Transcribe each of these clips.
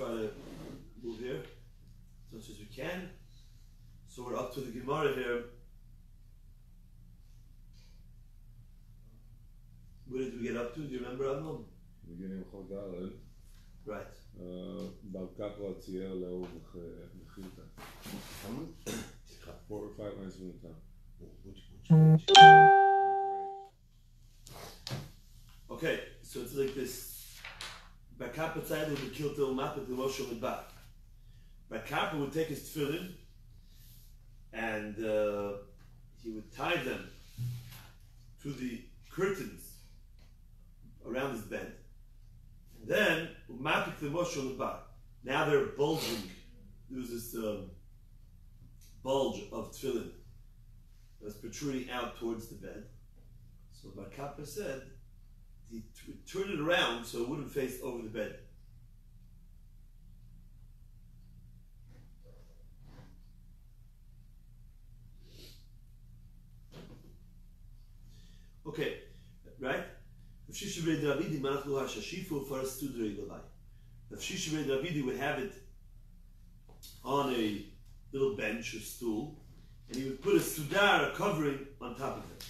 try to move here as much as we can. So we're up to the Gemara here. Where did we get up to? Do you remember, Adnon? beginning of Chagdalel. Right. Balkapra צייר לאור מחילתא. 4 or 5 lines from the top. Okay, so it's like this. Bakapa Tzayid would kill till Mapet the Moshe Medresh. Bakapa would take his tefillin and he would tie them to the curtains around his bed. And then Mapet the Moshe Medresh. Now they're bulging. There was this bulge of tefillin that was protruding out towards the bed. So Bakapa said he turned it around so it wouldn't face over the bed. Okay, right? If Shisha B'nei Davidi Manachlu HaShashifu for a studrei Levai. If Shisha B'nei Davidi would have it on a little bench or stool, and he would put a sudar, a covering, on top of it.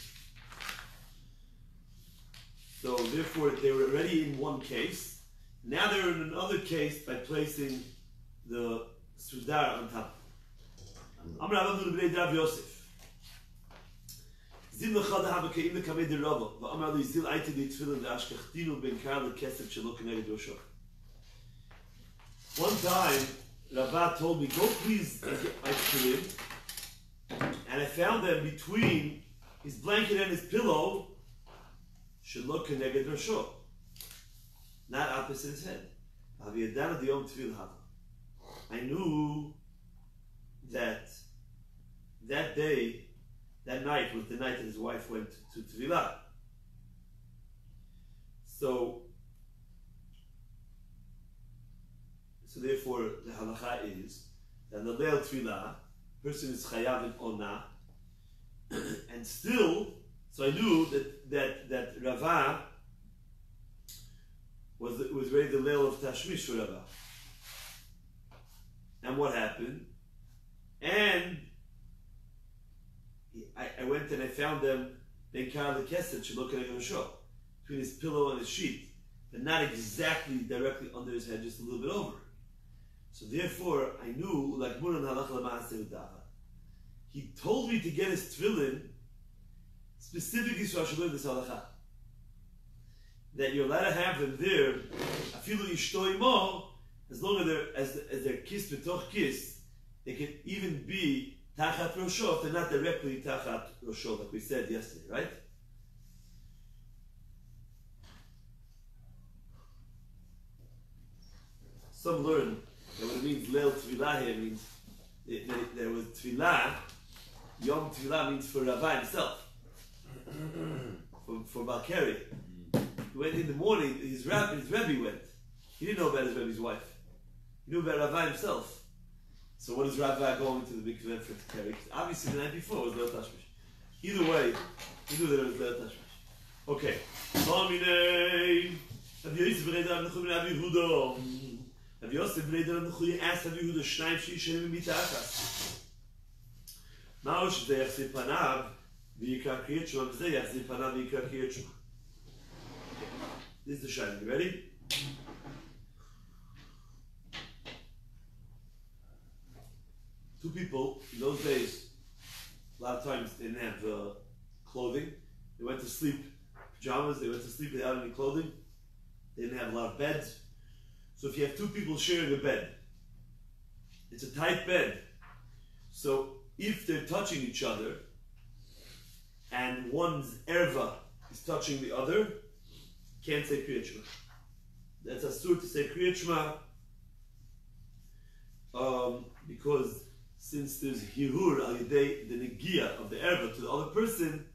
So therefore, they were already in one case. Now they're in another case by placing the sudar on top. Amr Avadu B'nei Rav Yosef. Zil lechad ha'habekeim lekamei derava. V'amar li zil aiti di tefillin ve'ashkachtinu ben kar lekesef shelo keneged rosho. One time, Rava told me, go please and get my tefillin. And I found them between his blanket and his pillow. Shelo keneged rosho. Not opposite his head. I knew that that day, that night was the night that his wife went to Tvilah. So therefore the halacha is that the Leil Tvilah, person is chayav in ona, and still, so I knew that Rava was ready the Leil of Tashmish for Rava. And what happened? And I went and I found them between his pillow and his sheet, but not exactly directly under his head, just a little bit over. So therefore, I knew, like he told me to get his tefillin specifically so I should learn this halacha. That you're allowed to have them there, afilu ishtoimo, as long as they're kissed b'toch kiss, they can even be tachat rosho if they're not directly tachat rosho, like we said yesterday, right? Some learn that what it means leil tvilah here means that there was tvilah, yom tvilah means for Rava himself, for Balkari. He went in the morning, his Rebbe went. He didn't know about his Rebbe's wife. He knew about Rava himself. So what is Rava going to the big event for to carry? Obviously the night before was Leil Tashmish. Either way, he knew that it was Leil Tashmish. Okay. Rabbi Yosef b'nei Rav Nechu ben Rabbi Yehuda. Rabbi Yosef b'nei Rav Nechu asked Rabbi Yehuda, Shnayim she'ishenim b'mita achas. Ma'o sh'zeh yachzir panav v'yikra kriyat shema v'zeh yachzir panav v'yikra kriyat shema. This is the shayla. You ready? Two people, in those days, a lot of times they didn't have clothing. They went to sleep, pajamas, they went to sleep without any clothing. They didn't have a lot of beds. So if you have two people sharing a bed, it's a tight bed. So if they're touching each other, and one's erva is touching the other, can't say Kriyat Shema. That's asur to say Kriyat Shema, because since there's hirur al yedei the negia of the erva to the other person,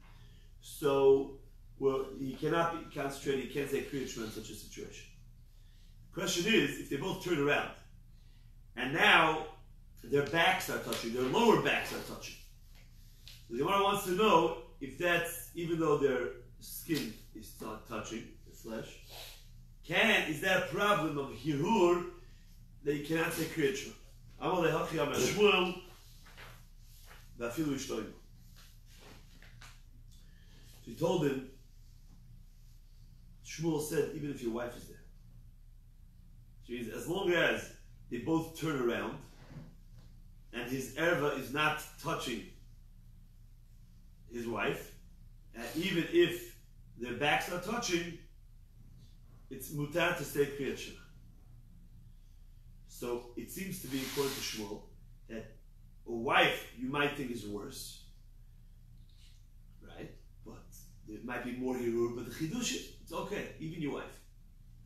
so he cannot be concentrated. He can't say Kriyat Shema in such a situation. The question is, if they both turn around, and now their backs are touching, their lower backs are touching. The Gemara wants to know if that's, even though their skin is not touching the flesh, is that a problem of hirur that you cannot say Kriyat Shema. Amar lehachi amar Shmuel v'afilu ishtoim. So he told him, Shmuel said, even if your wife is there. So he says, as long as they both turn around and his erva is not touching his wife, and even if their backs are touching, it's mutar to say Kriyat Shema. So it seems to be, according to Shmuel, that a wife you might think is worse, right? But there might be more hirur, but the chidush is, it's okay, even your wife.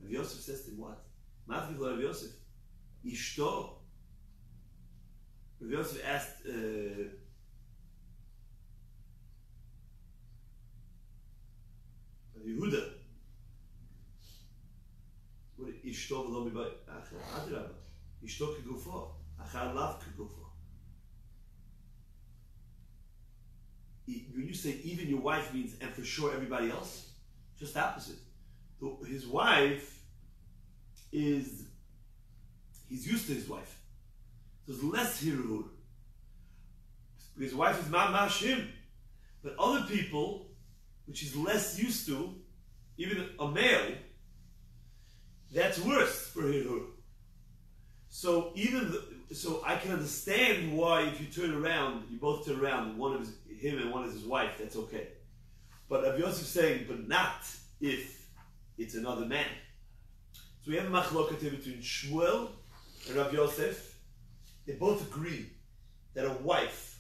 Rabbi Yosef says to him, what? Matkif Rabbi Yosef, Ishto. Rabbi Yosef asked, Yehuda, what Ishto v'lo mibai? Adirabba. Ishto kegufo. Achar lav kegufo. When you say even your wife means, and for sure everybody else, just the opposite. His wife he's used to his wife. So there's less hirur. His wife is mamash him. But other people, which he's less used to, even a male, that's worse for hirur. So so I can understand why if you turn around, you both turn around, one is him and one is his wife, that's okay. But Rabbi Yosef saying, but not if it's another man. So we have a machloket between Shmuel and Rabbi Yosef. They both agree that a wife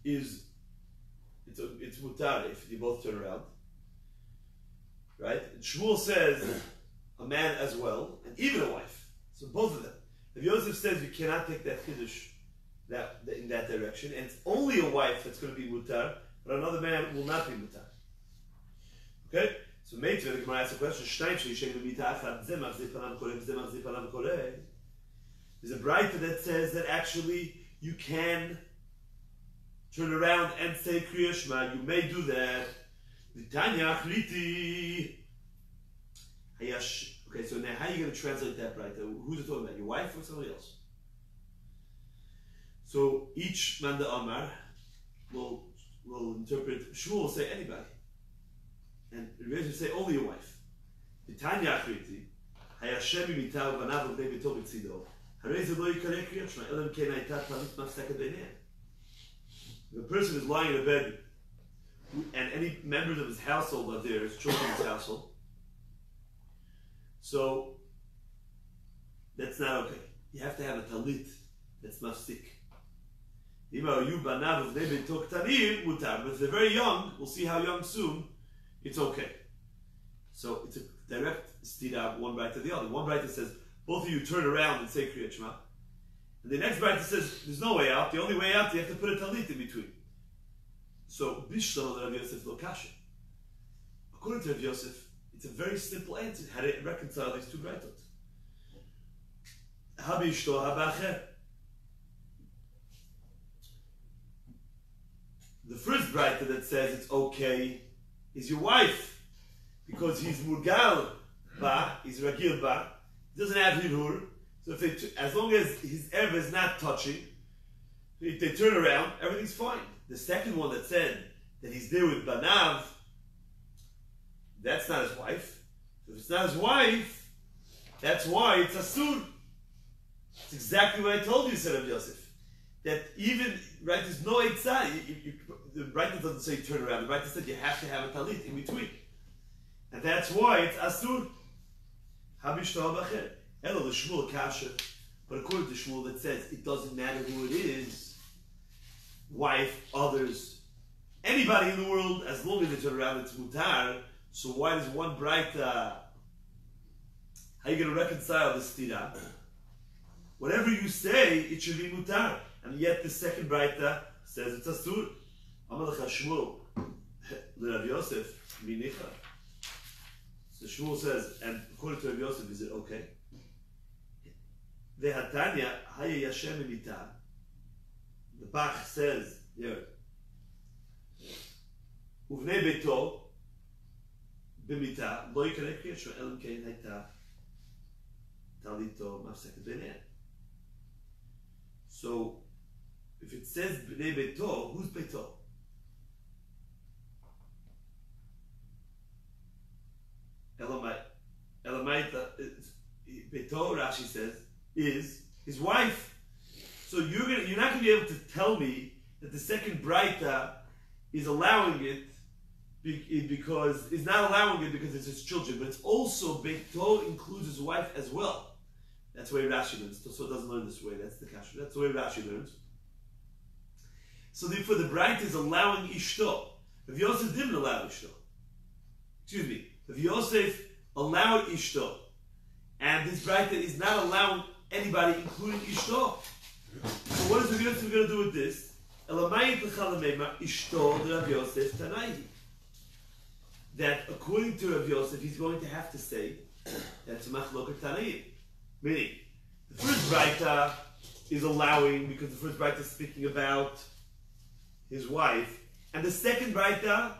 it's mutar if you both turn around, right? And Shmuel says a man as well, and even a wife. So both of them. Rabbi Yosef says you cannot take that chiddush in that direction, and it's only a wife that's going to be mutar, but another man will not be mutar. Okay? So maybe the Gemara asks a question. There's a brayta that says that actually you can turn around and say Kriya Shema. You may do that. Okay, so now how are you going to translate that brayta? Who's it talking about? Your wife or somebody else? So each Manda Amar will interpret. Shmuel will say anybody. And Rabbi say only your wife. The person is lying in a bed, and any members of his household are there, his children's household. So that's not okay. You have to have a talit that's mafsik. But if they're very young, we'll see how young soon. It's okay. So it's a direct stira, one right to the other. One right says, both of you turn around and say Kriyat Shema. And the next right says, there's no way out. The only way out, you have to put a talit in between. So, Bishlam Rabbi Yosef lo kasha. According to Rabbi Yosef, it's a very simple answer how to reconcile these two braytot. Habishto habacher. The first brayta that says it's okay is your wife, because he's murgal ba, he's ragil ba, doesn't have hirur. So if as long as his erva is not touching, if they turn around, everything's fine. The second one that said that he's there with banav, that's not his wife. So if it's not his wife, that's why it's asur. It's exactly what I told you, said Rabbi Yosef. That even, right, there's no eitzah. The Brayta doesn't say turn around. The Brayta said you have to have a talit in between. And that's why it's asur. Habishto habacher. Elo l'shmuel kasha. But according to Shmuel, that says it doesn't matter who it is, wife, others, anybody in the world, as long as they turn around, it's mutar. So why does one Brayta, how are you going to reconcile this stira? Whatever you say, it should be mutar. And yet the second Brayta says it's asur. Amalecha Shmuel, Rabbi Yosef, minicha. So Shmuel says, and according to Rabbi Yosef, is it okay? Vehatanya haya yashem imita. The Bach says here, uvnei beito b'mita lo yikareh kriyat shema elam kein hayta talito masechet b'nei. So, if it says b'nei beito, who's beito? Elamai, beito, Rashi says, is his wife. So you're not going to be able to tell me that the second Braita is allowing it because it's not allowing it because it's his children, but it's also Beito includes his wife as well. That's the way Rashi learns. So it doesn't learn this way. That's the kasher. That's the way Rashi learns. So therefore, the Braita is allowing Ishto. If Yosef didn't allow Ishto, excuse me, if Yosef allowed Ishto, and this Braita is not allowing anybody, including Ishto. So what is Rabbi Yosef going to do with this? That according to Rabbi Yosef, he's going to have to say that it's machloket tanaim. Meaning, the first Braita is allowing because the first Braita is speaking about his wife, and the second Braita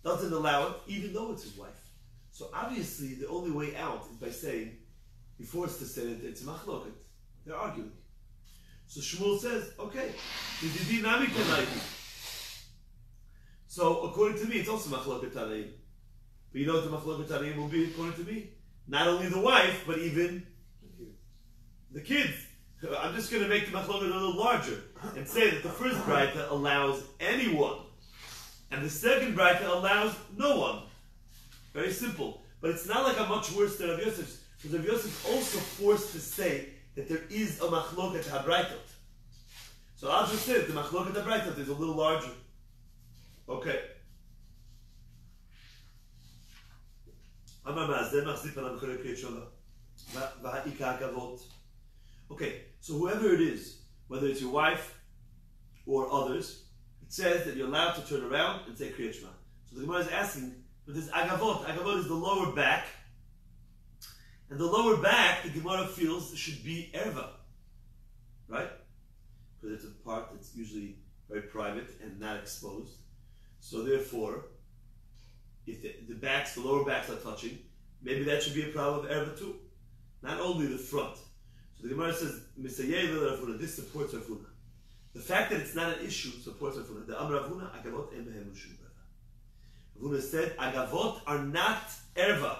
doesn't allow it, even though it's his wife. So obviously, the only way out is by saying, he forced to say that it's machloket. They're arguing. So Shmuel says, okay, so according to me, it's also machloket tanaim. But you know what the machloket tanaim will be according to me? Not only the wife, but even the kids. I'm just going to make the machloket a little larger and say that the first Braita allows anyone, and the second Braita allows no one. Very simple. But it's not like I'm much worse than Rav Yosef's, because Rav Yosef also forced to say that there is a machloket habraitot. So I'll just say that the machloket habraitot is a little larger. Okay. Okay, so whoever it is, whether it's your wife or others, it says that you're allowed to turn around and say Kriyat Shema. So the Gemara is asking, but this agavot. Agavot is the lower back. And the lower back, the Gemara feels, should be erva. Right? Because it's a part that's usually very private and not exposed. So therefore, if the lower backs are touching, maybe that should be a problem of erva too. Not only the front. So the Gemara says, this supports Ravuna. The fact that it's not an issue supports Ravuna. The Amr Ravuna, agavot en behem l'shum erva. Ravuna said, agavot are not erva.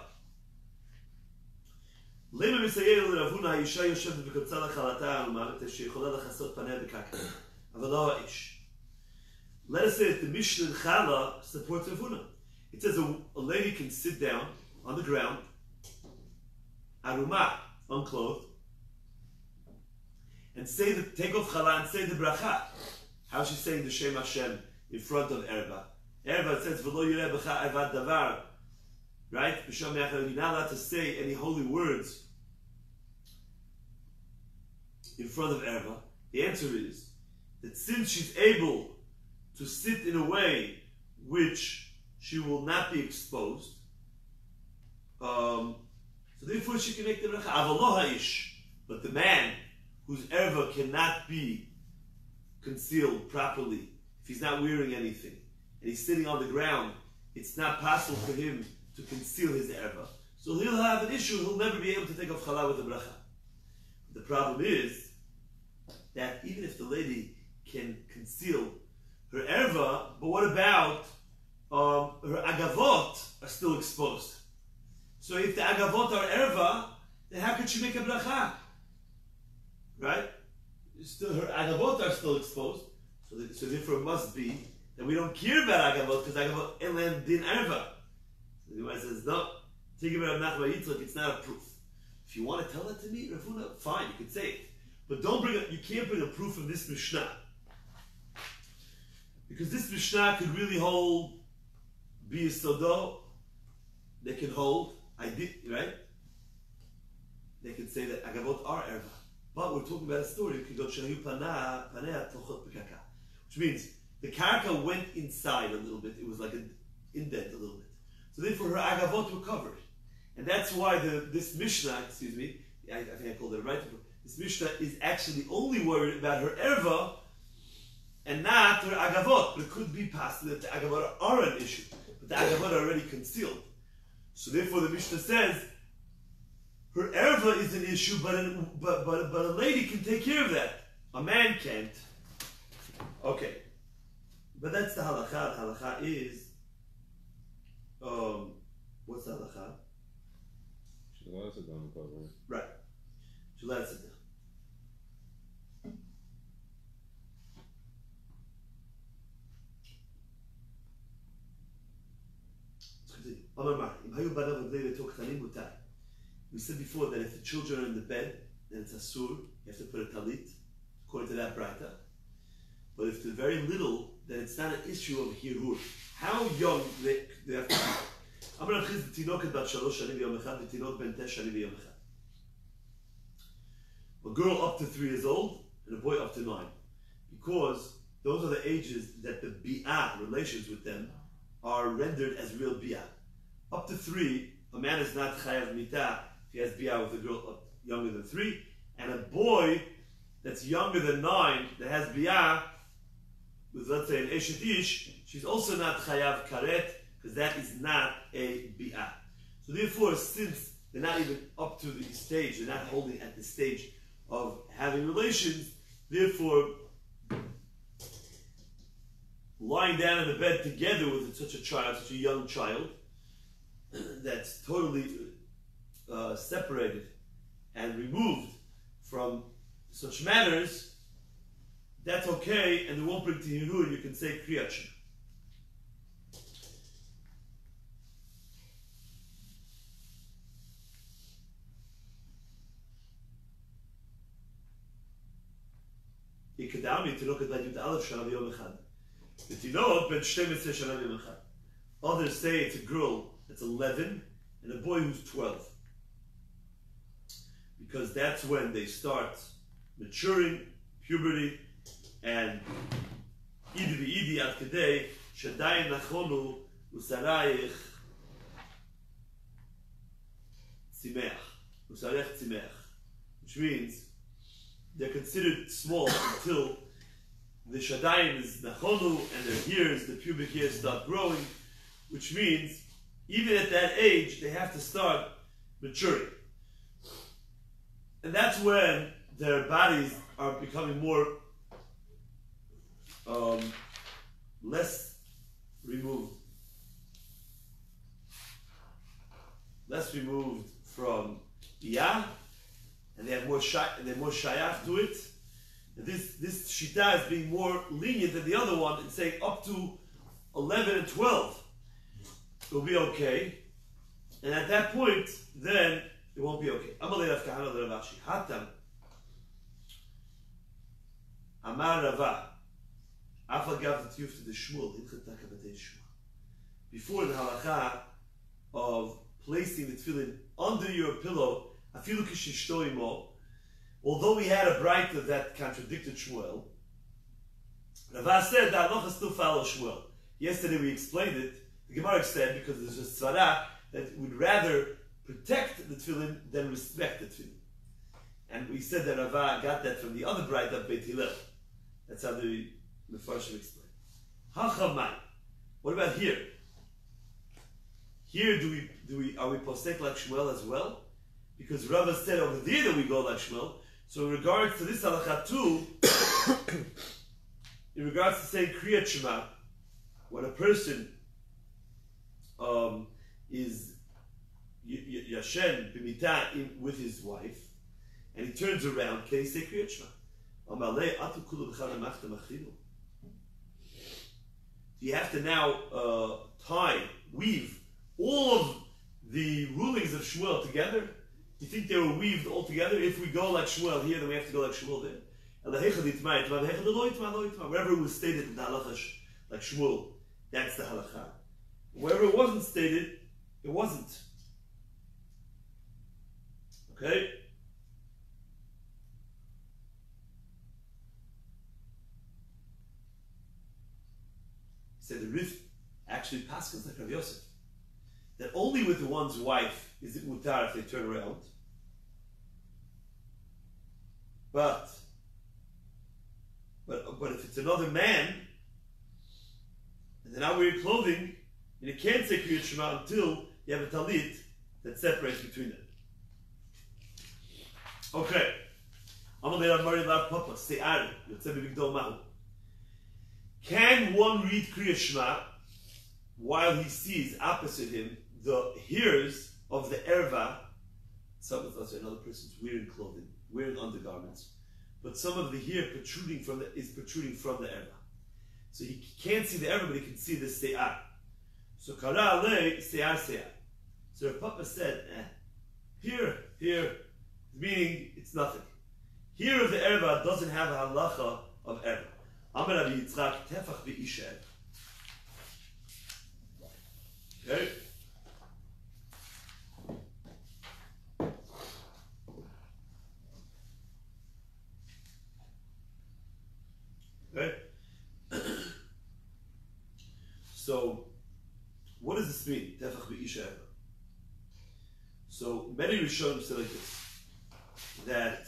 למה מסייע לרבונה האישה יושבת בקבצה לחלתה העלומה שיכולה לחסות פניה בקרקע אבל לא האיש. Let us say that the Mishnah in Chala supports Ravuna. It says a lady can sit down on the ground, aruma, unclothed, and take off Chala and say the bracha. How is she saying the Shem Hashem in front of Erba? Erba, it says v'lo yireh b'cha evad davar. Right? You're not allowed to say any holy words in front of Erva. The answer is that since she's able to sit in a way which she will not be exposed, so therefore she can make the bracha. Avaloha ish, but the man whose Erva cannot be concealed properly, if he's not wearing anything, and he's sitting on the ground, it's not possible for him to conceal his erva. So he'll have an issue, he'll never be able to take off challah with the bracha. The problem is that even if the lady can conceal her erva, but what about her agavot are still exposed? So if the agavot are erva, then how could she make a bracha? Right? Still, her agavot are still exposed, so therefore it must be that we don't care about agavot, because agavot elan din erva. The Gemara says, no, think about Nachman Yitzchak, it's not a proof. If you want to tell it to me, Ravuna, fine, you can say it. But you can't bring a proof from this Mishnah. Because this Mishnah could really hold, be a sodo, they can hold, right? They can say that Agavot are erva. But we're talking about a story, which means the karka went inside a little bit, it was like an indent a little bit. So therefore her agavot were covered. And that's why this Mishnah, I think I called it right, this Mishnah is actually only worried about her erva and not her agavot. But it could be possible that the agavot are an issue, but the agavot are already concealed. So therefore the Mishnah says her erva is an issue, but a lady can take care of that. A man can't. Okay, but that's the halacha. The halacha is what's the halacha? She's allowed to sit down and cover it. Right. She's allowed to sit down. We said before that if the children are in the bed, then it's asur. You have to put a talit, according to that brayta. But if they're very little, then it's not an issue of hirur. How young they have to be. I'm going to achiz the tinoket bat 3 shanim v'yom echad, the tinok ben 9 shanim v'yom echad. A girl up to 3 years old and a boy up to 9, because those are the ages that the bi'ah, relations with them, are rendered as real bi'ah. Up to 3, a man is not chayav mitah if he has bi'ah with a girl younger than 3, and a boy that's younger than 9 that has bi'ah with, let's say, an eshet ish, she's also not chayav karet, because that is not a bi'ah. So therefore, since they're not even up to the stage, they're not holding at the stage of having relations, therefore, lying down in the bed together with such a child, such a young child, that's totally separated and removed from such matters, that's okay, and it won't bring to Hirur. You can say Kriyat Shema. Ikadami Tinok Ad Yud Aleph Shana V'Yom Echad. The Tinok Ben 12 Shana V'Yom Echad. Others say it's a girl that's 11 and a boy who's 12, because that's when they start maturing, puberty, and Idi v'Idi ad kedei shadayin nachonu usarayich tzimech, which means they're considered small until the shadayim is nachonu and their hairs, the pubic hairs, start growing, which means even at that age they have to start maturing. And that's when their bodies are becoming more less removed from Biyah, and they have more they're more shayach to it. And this shita is being more lenient than the other one and saying up to 11 and 12 will be okay, and at that point then it won't be okay. Amalei Rav Kahana the Rav Ashi Hatam Amar Rava Afal Gav Tiyuf to the Shmuel Hilchet Takabatei Shmuel. Before the halacha of placing the tefillin under your pillow, afilu kishishto imo, although we had a brayta that contradicted Shmuel, Rava said that halacha still follows Shmuel. Yesterday we explained it. The Gemara said because there's a tzvara that would rather protect the tefillin than respect the tefillin. And we said that Rava got that from the other brayta of Beit Hillel. That's how the Mefarshim explain. Hachamai. What about here? Here are we posek like Shmuel as well? Because Rava said over there that we go like Shmuel. So in regards to this halacha too, in regards to saying Kriyat Shema, when a person is Yashen b'mitah with his wife, and he turns around, can he say Kriyat Shema? You have to now weave all of the rulings of Shmuel together. You think they were weaved all together? If we go like Shmuel here, then we have to go like Shmuel there. Wherever it was stated in the halacha like Shmuel, that's the halacha. Wherever it wasn't stated, it wasn't. Okay? He said the Rif actually passes like Rav Yosef, that only with the one's wife is it mutar if they turn around. But if it's another man, and they're not wearing clothing, and you can't say Kriyat Shema until you have a talit that separates between them. Okay. Can one read Kriya Shema while he sees opposite him the hairs of the erva? Some of us, another person's wearing clothing, wearing undergarments, but some of the hair is protruding from the erva. So he can't see the erva, but he can see the se'ar. So kara ale se'ar. So Rav Papa said, here, meaning it's nothing. Here of the erva doesn't have a halacha of erva. Amar Rabbi Yitzchak tefach v'isha erva. Okay. Okay. So, what does this mean? Tefach v'isha erva. So many Rishonim say like this, that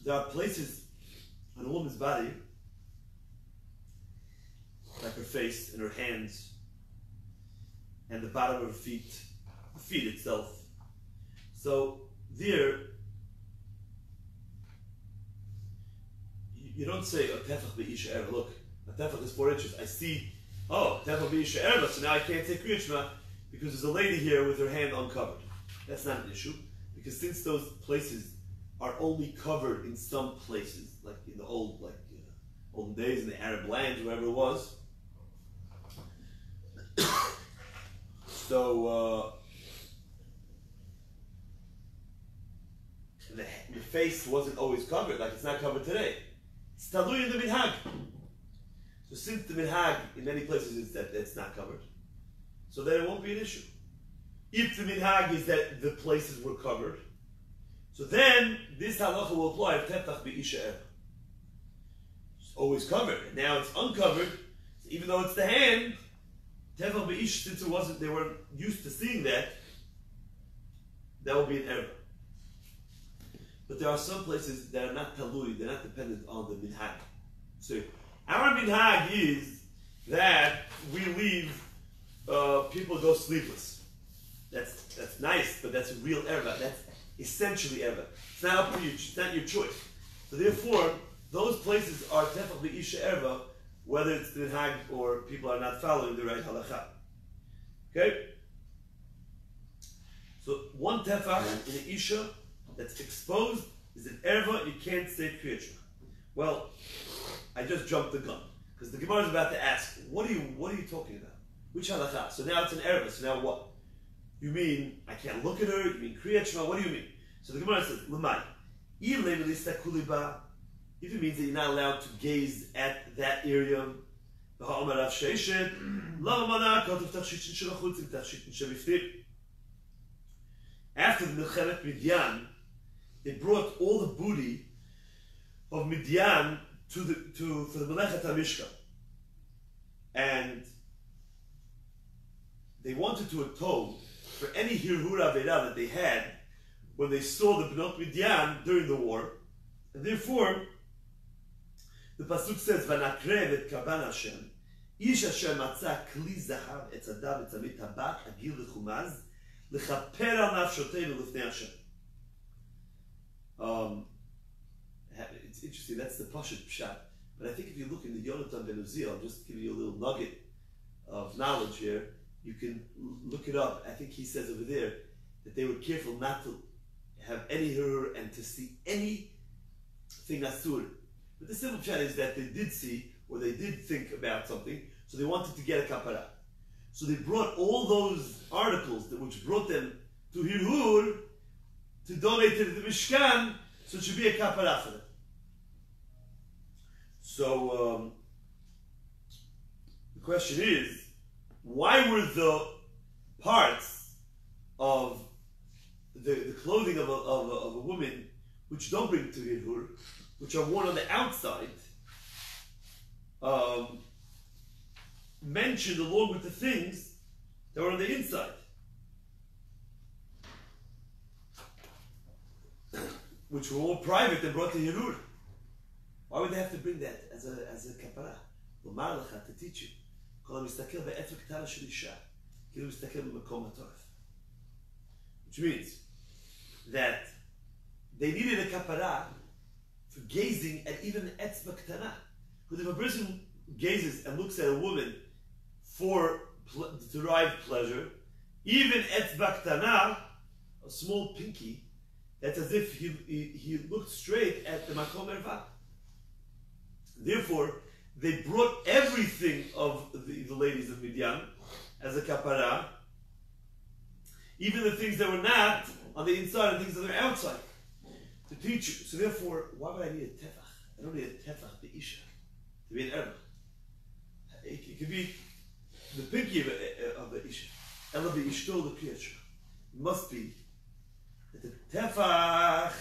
there are places on a woman's body, like her face and her hands, and the bottom of her feet, the feet itself. So there, you don't say, oh, tefach b'isha erva. Look, a tefach is 4 inches. I see, oh, tefach b'isha erva, so now I can't say Kriya Shema because there's a lady here with her hand uncovered. That's not an issue, because since those places are only covered in some places, like in the olden days in the Arab lands, wherever it was. So the face wasn't always covered, like it's not covered today. It's talui in the minhag. So since the minhag in many places is that it's not covered, so then it won't be an issue. If the minhag is that the places were covered, so then this halacha will apply if tefach b'isha erva. It's always covered, and now it's uncovered. So even though it's the hand, tefach b'isha, since they weren't used to seeing that will be an erva. But there are some places that are not talui; they're not dependent on the minhag. So our minhag is that we leave people go sleepless. That's nice, but that's a real erva. That's essentially erva. It's not up to you. It's not your choice. So therefore, those places are tefach b'isha erva, whether it's the minhag or people are not following the right halacha. Okay. So one tefach in the isha that's exposed is an erva. You can't say Kriya Shema. Well, I just jumped the gun because the Gemara is about to ask, what are you talking about? Which halacha? So now it's an erva. So now what? You mean I can't look at her? You mean Kriya Shema? What do you mean? So the Gemara says, L'mai. If it means that you're not allowed to gaze at that area, after the Milchemet Midyan, it brought all the booty of Midyan for the Melechet HaMishkan. And they wanted to atone for any hirhur avera that they had when they saw the Bnot Midyan during the war. And therefore, the Pasuk says, Vanakrev et kaban Hashem, Ish Hashem matzah kli zahav etzadav etzamit tabak agil lechumaz lechaper al nafshoteinu lifnei Hashem. It's interesting, that's the Pashut Pshat. But I think if you look in the Yonatan Ben Uziel, I'll just give you a little nugget of knowledge here. You can look it up. I think he says over there that they were careful not to have any hirur and to see anything asur. But the simple chat is that they did see, or they did think about something, so they wanted to get a kapara. So they brought all those articles which brought them to hirur to donate to the Mishkan, so it should be a kapara for them. So the question is, why were the parts of the clothing of a woman which don't bring to hirur, which are worn on the outside, mentioned along with the things that were on the inside? Which were all private and brought to hirur. Why would they have to bring that as a kapara? To teach you. Which means that they needed a kapara for gazing at even etzba ktana. Because if a person gazes and looks at a woman for derived pleasure, even etzba ktana, a small pinky, that's as if he looked straight at the makom erva. Therefore, they brought everything of the ladies of Midian as a kapara, even the things that were not on the inside and things that are outside, to teach you. So therefore, why would I need a tefach? I don't need a tefach be'isha to be an erva. It could be the pinky of the isha. Ella be'ishtol the kriyat. It must be that the tefach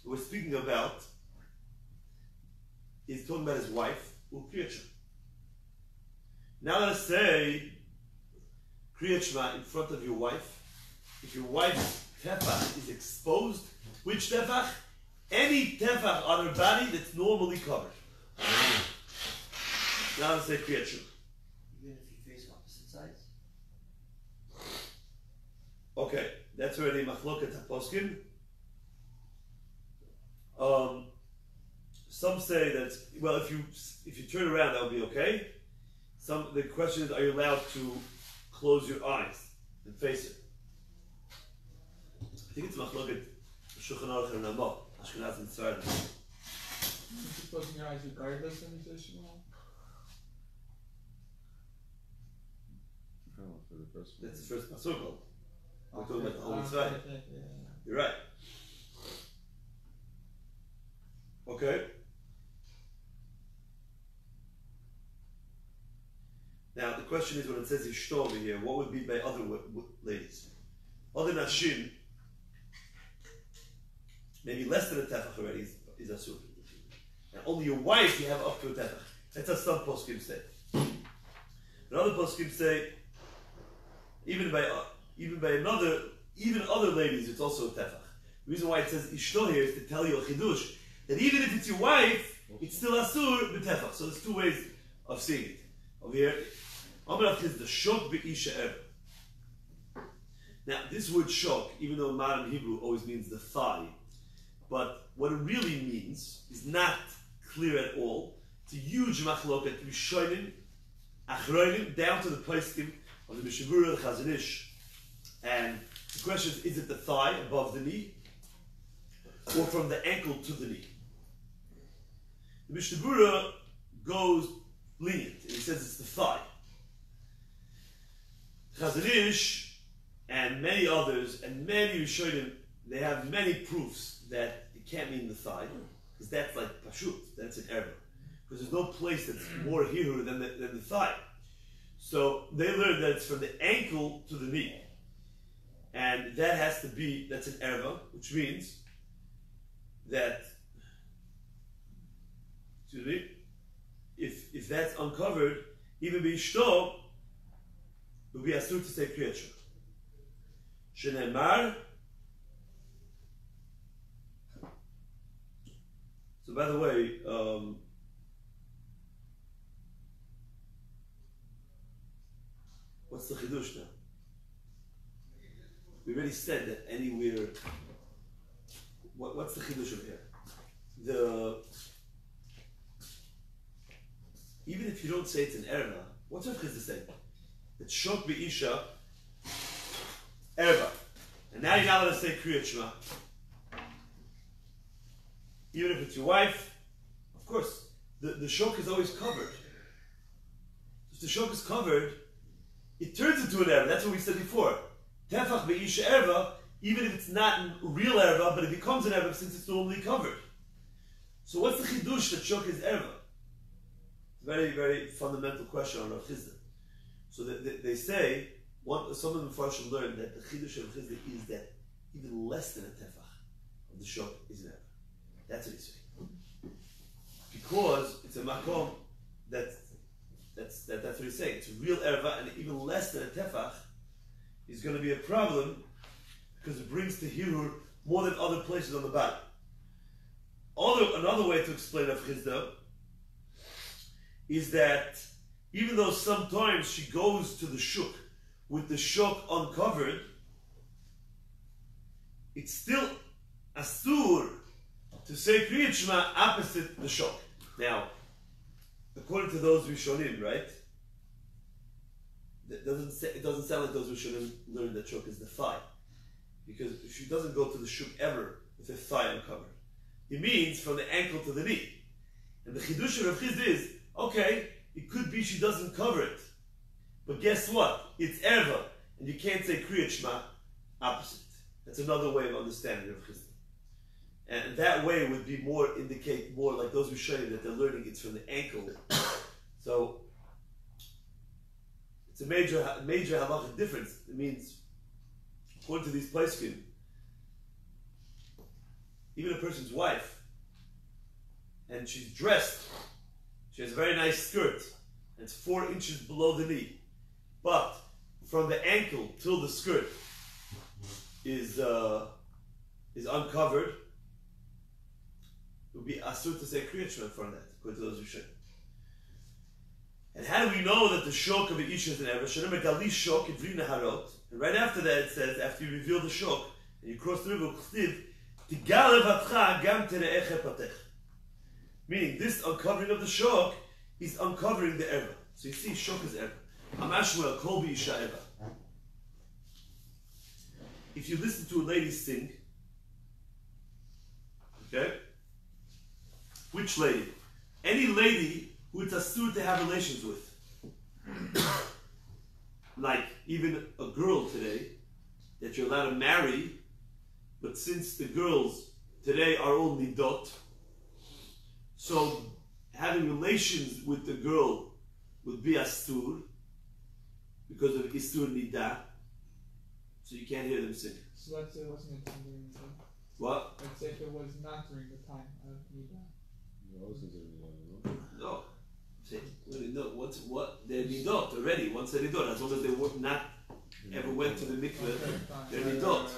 we're speaking about is talking about his wife, or kriyat. Now let us say kriyat shema in front of your wife. If your wife's tefach is exposed, which tefach? Any tefach on her body that's normally covered. Now let's say kriyat shema. Even if you face opposite sides? Okay, that's already machloket haposkim. Some say that, well, if you turn around, that'll be okay. The question is, are you allowed to close your eyes and face it? I think it's machloket Shulchan Aruch and Ramah, Ashkenaz and Sfardim. You're closing your eyes regardless of musician? For the first one. That's the first pasuk. We're talking about the whole mitzvah. You're right. Okay. Now the question is, when it says ishto over here, what would be by other ladies? Other nashim, maybe less than a tefach already is asur. And only your wife you have up to a tefach. That's how some poskim say. And other poskim say, even other ladies, it's also a tefach. The reason why it says ishto here is to tell you a chidush, that even if it's your wife, it's still asur b'tefach. So there's two ways of seeing it. Over here, Amarav is the shok be'isha ever. Now, this word shok, even though modern Hebrew always means the thigh, but what it really means is not clear at all. It's a huge machloket, rishonim, achronim, down to the poskim of the Mishabura, the Chazon Ish. And the question is it the thigh above the knee, or from the ankle to the knee? The Mishabura goes lenient, and he says it's the thigh. Chazon Ish and many others, and many Rishonim, they have many proofs that it can't mean the thigh, because that's like pashut, that's an error. Because there's no place that's more hiru than the thigh. So they learned that it's from the ankle to the knee. And that has to be, that's an erva, which means that, excuse me, if that's uncovered, even b'ishto, it would be asur to say kriyat shema. Shenemar. So by the way, what's the chidush now? We already said that anywhere. What's the chidush over here? Even if you don't say it's an erva, what's Rav Chizda saying? It's shok be'isha erva, and now you're not allowed to say kriyat shema. Even if it's your wife, of course, the shok is always covered. If the shok is covered, it turns into an erva. That's what we said before. Tefach be'isha erva, even if it's not real erva, but it becomes an erva since it's normally covered. So what's the chidush that shok is erva? It's a very, very fundamental question on Rav Chizda. So they say, some of the Mepharshim learned that the chidush of Rav Chizda is that even less than a tefach of the shok is an erva. That's what he's saying. Because it's a makom that's what he's saying. It's a real erva, and even less than a tefach is going to be a problem because it brings to hirur more than other places on the body. Another way to explain Rav Chizda is that even though sometimes she goes to the shuk with the shuk uncovered, it's still asur to say Kriyat Shema opposite the shok. Now, according to those Rishonim, right? It doesn't sound like those Rishonim learned that shok is the thigh, because she doesn't go to the shuk ever with her thigh uncovered. It means from the ankle to the knee. And the chidush of Rav Chizda is, okay, it could be she doesn't cover it, but guess what? It's erva, and you can't say Kriyat Shema opposite. That's another way of understanding Rav Chizda. And that way would be indicate more like those who show you that they're learning it's from the ankle. So it's a major halachic difference. It means, according to these poskim, even a person's wife, and she's dressed, she has a very nice skirt, and it's 4 inches below the knee, but from the ankle till the skirt is uncovered. It would be asur to say Kriyat Shema in front of that, according to those who should. And how do we know that the shok of the isha is an erva? Shanim gali shok ivri naharot. And right after that it says, after you reveal the shok and you cross the river, tigalev atcha gam tere'eche patech. Meaning, this uncovering of the shok is uncovering the erva. So you see, shok is erva. Amashmuel kol isha erva. If you listen to a lady sing, okay? Which lady? Any lady who it's asur to have relations with. Like even a girl today that you're allowed to marry, but since the girls today are all nidot, so having relations with the girl would be asur because of isur nidah, so you can't hear them sing. So let's say it wasn't during the time. What? Let's say if it was not during the time of Nida. No. No. What? They're nidot already. Once they're nidot, as long as they were not ever went to the mikveh, they're nidot.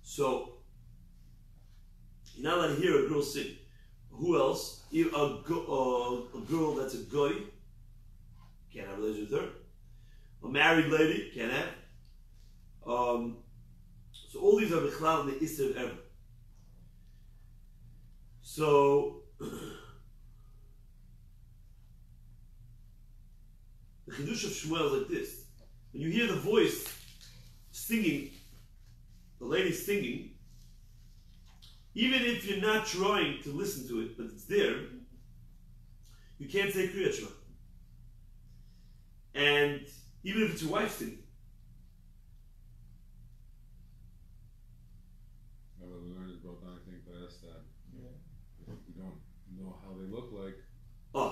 So you're not allowed to hear a girl sing. Who else? A girl that's a goy, can't have relations with her. A married lady, can't have. So all these are bichlal in the Isser of Ever. So the Chidush of Shmuel is like this. When you hear the voice singing, the lady singing, even if you're not trying to listen to it, but it's there, you can't say Kriyat Shema. And even if it's your wife singing. We learned about that, I think, last time. If we don't know how they look like, then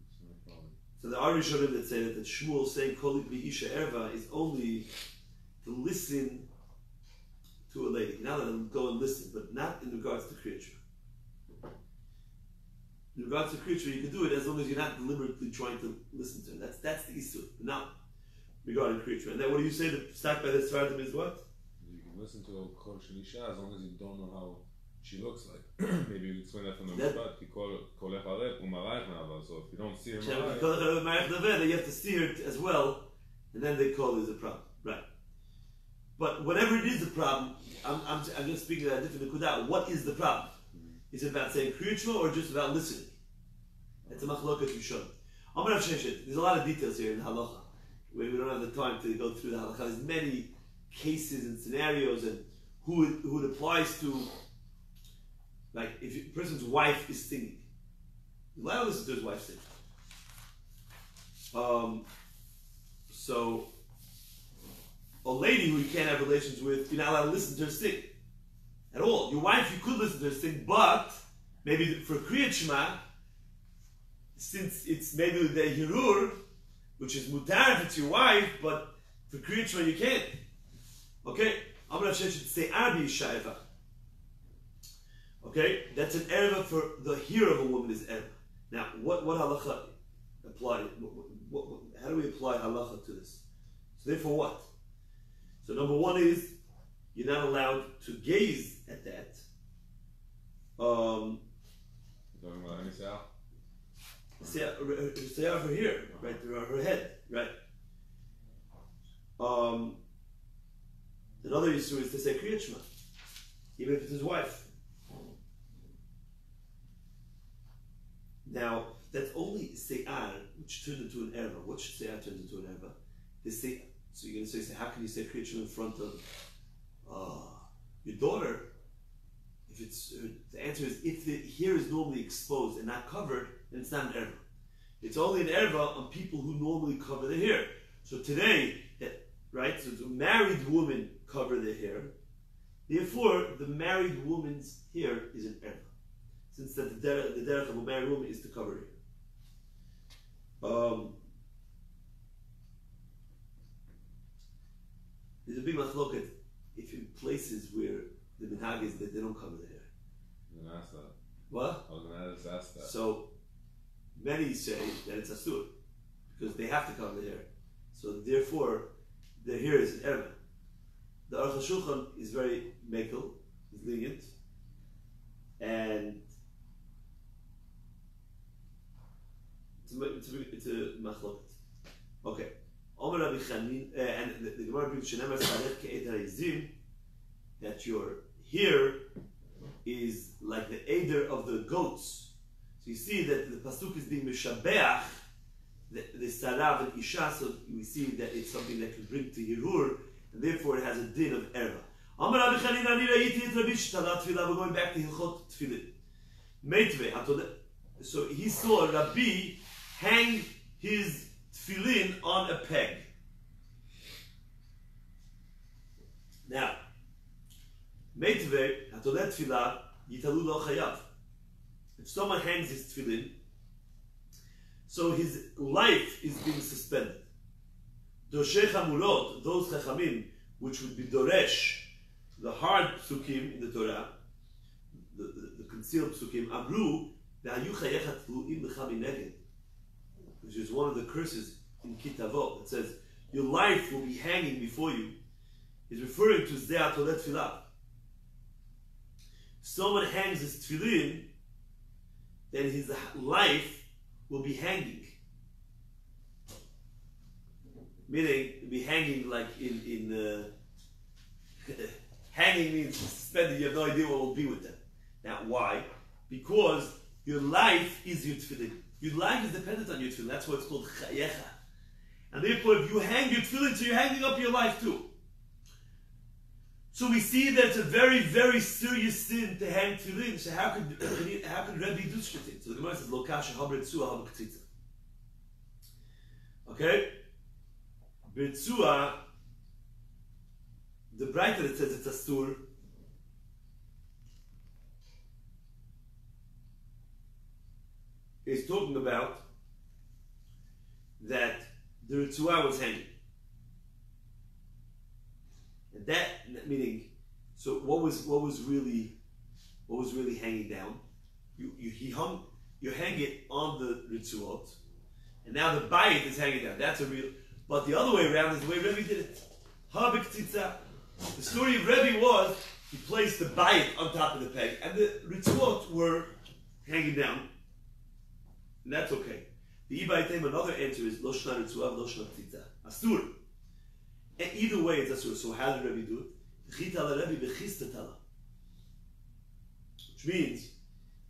it's no problem. So there are Rishonim that say that Shmuel saying Kol Isha Erva is only to listen to a lady. You're not allowed to go and listen, but not in regards to Kriyat Shema. In regards to Kriyat Shema, you can do it as long as you're not deliberately trying to listen to it. That's the Isur. But now, regarding Kriyat Shema. And then what do you say? The stack by the Sfardim is what? You can listen to a Kol Shalisha as long as you don't know how she looks like. Maybe you explain that from the Mishpat. So if you don't see her then you have to see her as well, and then they call it a problem. Right. But whenever it is a problem, I'm just speaking about a different kudah. What is the problem? Is it about saying Kriyat Shema or just about listening? It's a machloket Rishon. There's a lot of details here in the halacha. We don't have the time to go through the halacha. There's many cases and scenarios and who it applies to. Like if a person's wife is singing, you're allowed to listen to his wife sing. So a lady who you can't have relations with, you're not allowed to listen to her sing at all. Your wife, you could listen to her sing, but maybe for Kriyat Shema, since it's maybe the hirur, which is mutar if it's your wife, but for Kriyat Shema you can't. Okay, I'm going to say Abi Shaiva. Okay, that's an erva for the hear of a woman is erva. Now, what halacha apply? How do we apply halacha to this? So therefore, what? So number one is you're not allowed to gaze at that. talking about any sal? Say over here, right? Her head, right? Another issue is to say Kriyat Shema, even if it's his wife. Now, that's only Seyar, which turned into an erva. What should Seyar turn into an erva? So you're going to say, how can you say creation in front of your daughter? If it's the answer is if the hair is normally exposed and not covered, then it's not an erva. It's only an erva on people who normally cover their hair. So today, right? So the married women cover their hair. Therefore, the married woman's hair is an erva, since that the derech of a married woman is to cover her hair. There's a big machloket if in places where the minhag is that they don't cover their hair. I'm gonna ask that. What? I was gonna just ask that. So many say that it's asur because they have to cover their hair. So therefore, their hair is an erva. The Aruch HaShulchan is very mekel, is lenient, and it's a machloket. Okay. Omer Rabbi Chanin, and the Gemara brings Shenemar Salech Ke'ed HaRezim, that your hair is like the eder of the goats. So you see that the pasuk is being mishabeach, the sarav and isha, so we see that it's something that can bring to hirur, and therefore it has a din of erva. Omer Rabbi Chanin, ani ra'iti et Rabbi shtalat tefillah. We're going back to Hilchot Tefillin. Meitveh, so he saw Rabbi hang his tefillin on a peg. Now, Meitveh, hatolet tefillah, yitalu lo chayav. If someone hangs his tefillin, so his life is being suspended. Doshei chamurot, those chachamim, which would be doresh, the hard psukim in the Torah, the concealed psukim, amru, ve'ayu chayecha tlu'im b'cha mineged, which is one of the curses in Kitavot. It says, your life will be hanging before you. He's referring to Zeh Atolet Tfilah. Someone hangs his tefillin, then his life will be hanging. Meaning, be hanging like in hanging means suspended, you have no idea what will be with them. Now, why? Because your life is your tefillin. Your life is dependent on your tefillin. That's why it's called chayecha. And therefore, if you hang your tefillin, so you're hanging up your life too. So we see that it's a very, very serious sin to hang tefillin. So how could Rebbe do such a thing? So the Gemara says, Lo kasha ha b'ritzua ha b'ktzitza. Okay? B'ritzua, the brighter that says it's asur, is talking about that the ritzua was hanging. And that meaning, so what was really hanging down? You hang it on the ritzuot, and now the bayit is hanging down. That's a real. But the other way around is the way Rebbe did it. Habik tzitza. The story of Rebbe was he placed the bayit on top of the peg, and the ritzuot were hanging down. And that's okay. The Ibaytem, another answer is Lo Shna Ritzuah, Lo Shna Tzitza. Asur. And either way, it's Asur. So how did Rebbe do it? Chita la Rebbe bechista tala. Which means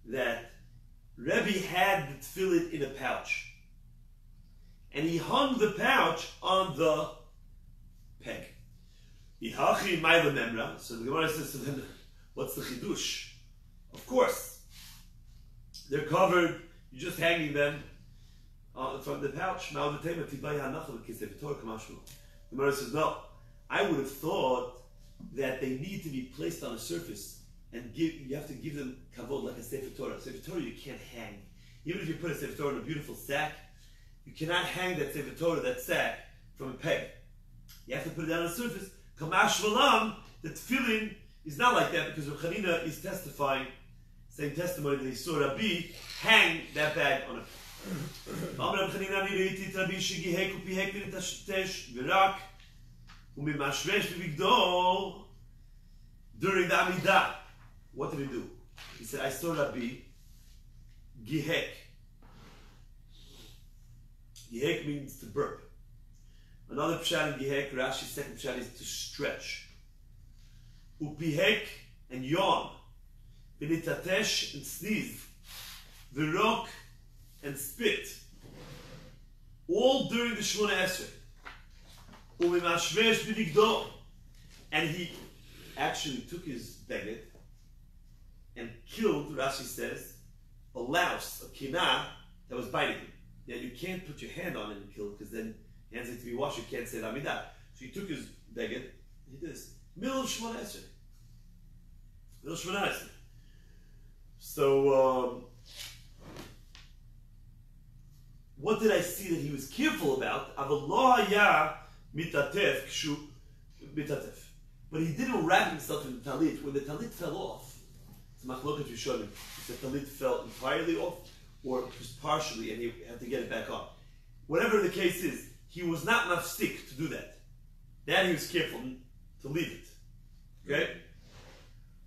that Rebbe had the tefillin in a pouch. And he hung the pouch on the peg. Ihachi Maila Memra. So the Gemara says to them, what's the chidush? Of course. They're covered. You're just hanging them from the pouch. The Gemara says, no. I would have thought that they need to be placed on a surface and you have to give them kavod like a Sefer Torah. Sefer Torah you can't hang. Even if you put a Sefer Torah in a beautiful sack, you cannot hang that Sefer Torah, that sack, from a peg. You have to put it on a surface. Kamash Valam, the tefillin is not like that because Rav Chanina is testifying, same testimony that he saw Rabbi hang that bag on a during the Amidah. What did he do? He said, I saw Rabbi gihek. Gihek means to burp. Another pshat in gihek, Rashi's second pshat is to stretch. Upihek and yawn. V'nitatesh and sneeze. V'rok and spit all during the Shmona Esrei. Umimashmesh b'nigdo, and he actually took his beged and killed, Rashi says, a louse, a kinah, that was biting him. Yeah, you can't put your hand on it and kill it, because then hands need to be washed, you can't say Amidah. So he took his beged, he did this. Middle of Shmona Esrei. Middle of Shmona Esrei. So, what did I see that he was careful about? Avallah haya mitatef kshu mitatef. But he didn't wrap himself in the talit. When the talit fell off, it's machloket rishonim. If the talit fell entirely off, or just partially, and he had to get it back on. Whatever the case is, he was not mafsik to do that. That he was careful to leave it. Okay?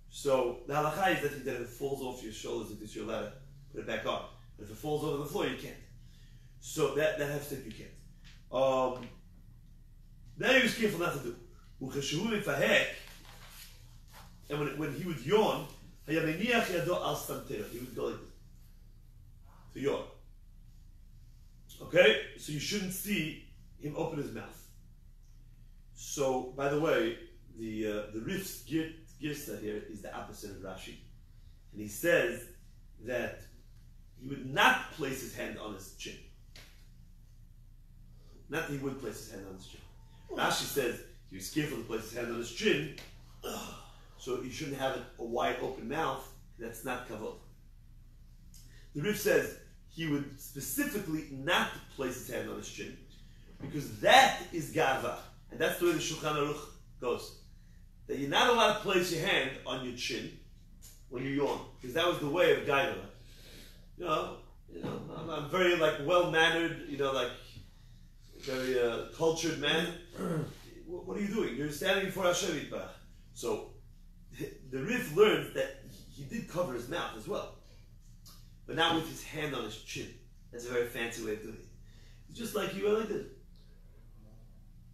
So the halacha is that if it falls off your shoulders, if you're allowed to put it back on. But if it falls over the floor, you can't. So that hefsek you can't. That he was careful not to do. And when he would yawn, he would go like this. To yawn. Okay? So you shouldn't see him open his mouth. So, by the way, the Rif's Girsa here is the opposite of Rashi. And he says that he would not place his hand on his chin. Not that he would place his hand on his chin. Rashi says he was careful to place his hand on his chin, so he shouldn't have a wide open mouth. That's not kavod. The Rif says he would specifically not place his hand on his chin, because that is gava. And that's the way the Shulchan Aruch goes. That you're not allowed to place your hand on your chin when you yawn, because that was the way of Gaila. I'm very well-mannered, very cultured man. What are you doing? You're standing before Hashem Yitbarach. So the Rif learns that he did cover his mouth as well, but not with his hand on his chin. That's a very fancy way of doing it. It's just like he really did,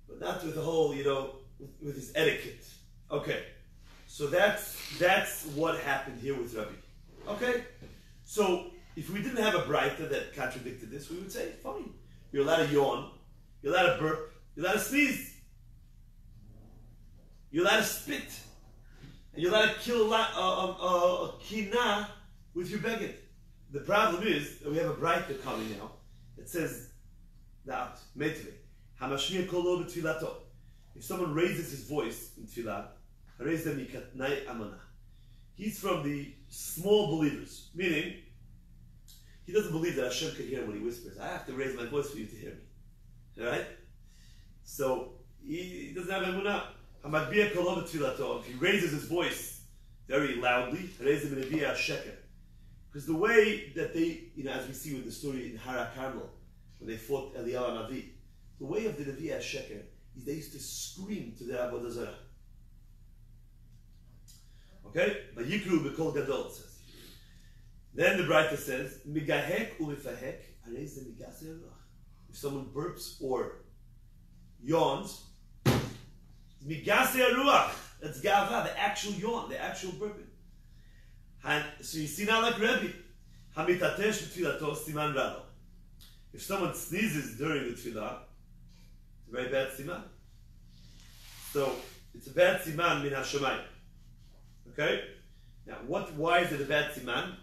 but not with the whole, with his etiquette. Okay, so that's what happened here with Rabbi. Okay, so if we didn't have a braita that contradicted this, we would say, fine, you're allowed to yawn, you're allowed to burp, you're allowed to sneeze, you're allowed to spit, and you're allowed to kill a kinah with your beged. The problem is that we have a braita coming now that says that metive hamashmiya kolo b'tfilato. If someone raises his voice in tefillah, he's from the small believers, meaning he doesn't believe that Hashem can hear him when he whispers. I have to raise my voice for you to hear me. Alright? So he doesn't have emunah. If he raises his voice very loudly, because the way that they, as we see with the story in Hara Carmel, when they fought Eliyahu Navi, the way of the Navi HaSheker is they used to scream to their Avodah Zarah. Okay? Vayikru b'kol gadol, it says. Then the Braita says, Migahek u'mifahek, arez migasei haruach. If someone burps or yawns, migasei haruach. That's gava, the actual yawn, the actual burping. And so you see now like Rebbe, hamitatesh b'tfilato siman rado. If someone sneezes during the tefillah, it's a very bad siman. So it's a bad siman min hashamayim. Okay? Now, why is it a bad siman?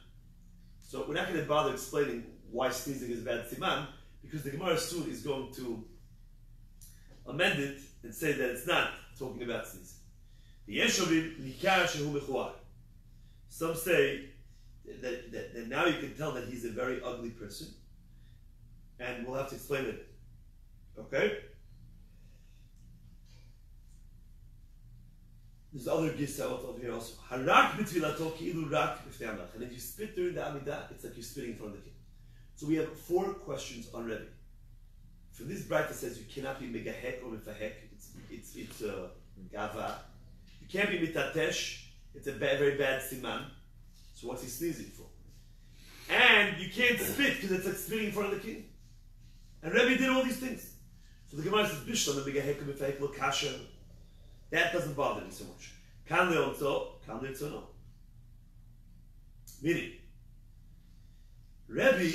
So we're not going to bother explaining why sneezing is a bad siman, because the Gemara soon is going to amend it and say that it's not talking about sneezing. Some say that now you can tell that he's a very ugly person, and we'll have to explain it. Okay? There's other gisavot over here also. Harak b'tfilato ki'ilu rak b'fnei Hamlech. And if you spit during the Amidah, it's like you're spitting in front of the king. So we have 4 questions already. From this braita says you cannot be megahek or mifahek. It's gava. You can't be mitatesh. It's a very bad siman. So what's he sneezing for? And you can't spit because it's like spitting in front of the king. And Rebbe did all these things. So the Gemara says bishlam and megahek or mifahek lo kasher. That doesn't bother me so much. Kan leonto no. Meaning, Rebbe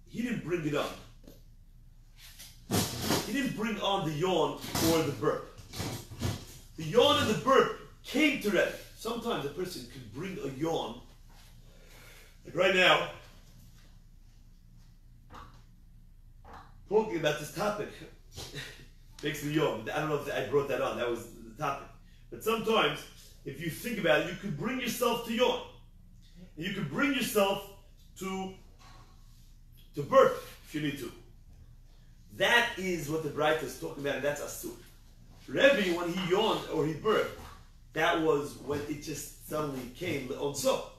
he didn't bring it on. He didn't bring on the yawn or the burp. The yawn and the burp came to Rebbe. Sometimes a person could bring a yawn. Like right now, talking about this topic makes me yawn. I don't know if I brought that on. That was the topic. But sometimes, if you think about it, you could bring yourself to yawn. And you could bring yourself to burp if you need to. That is what the Braita is talking about, and that's asur. Rebbe, when he yawned or he burped, that was when it just suddenly came on so.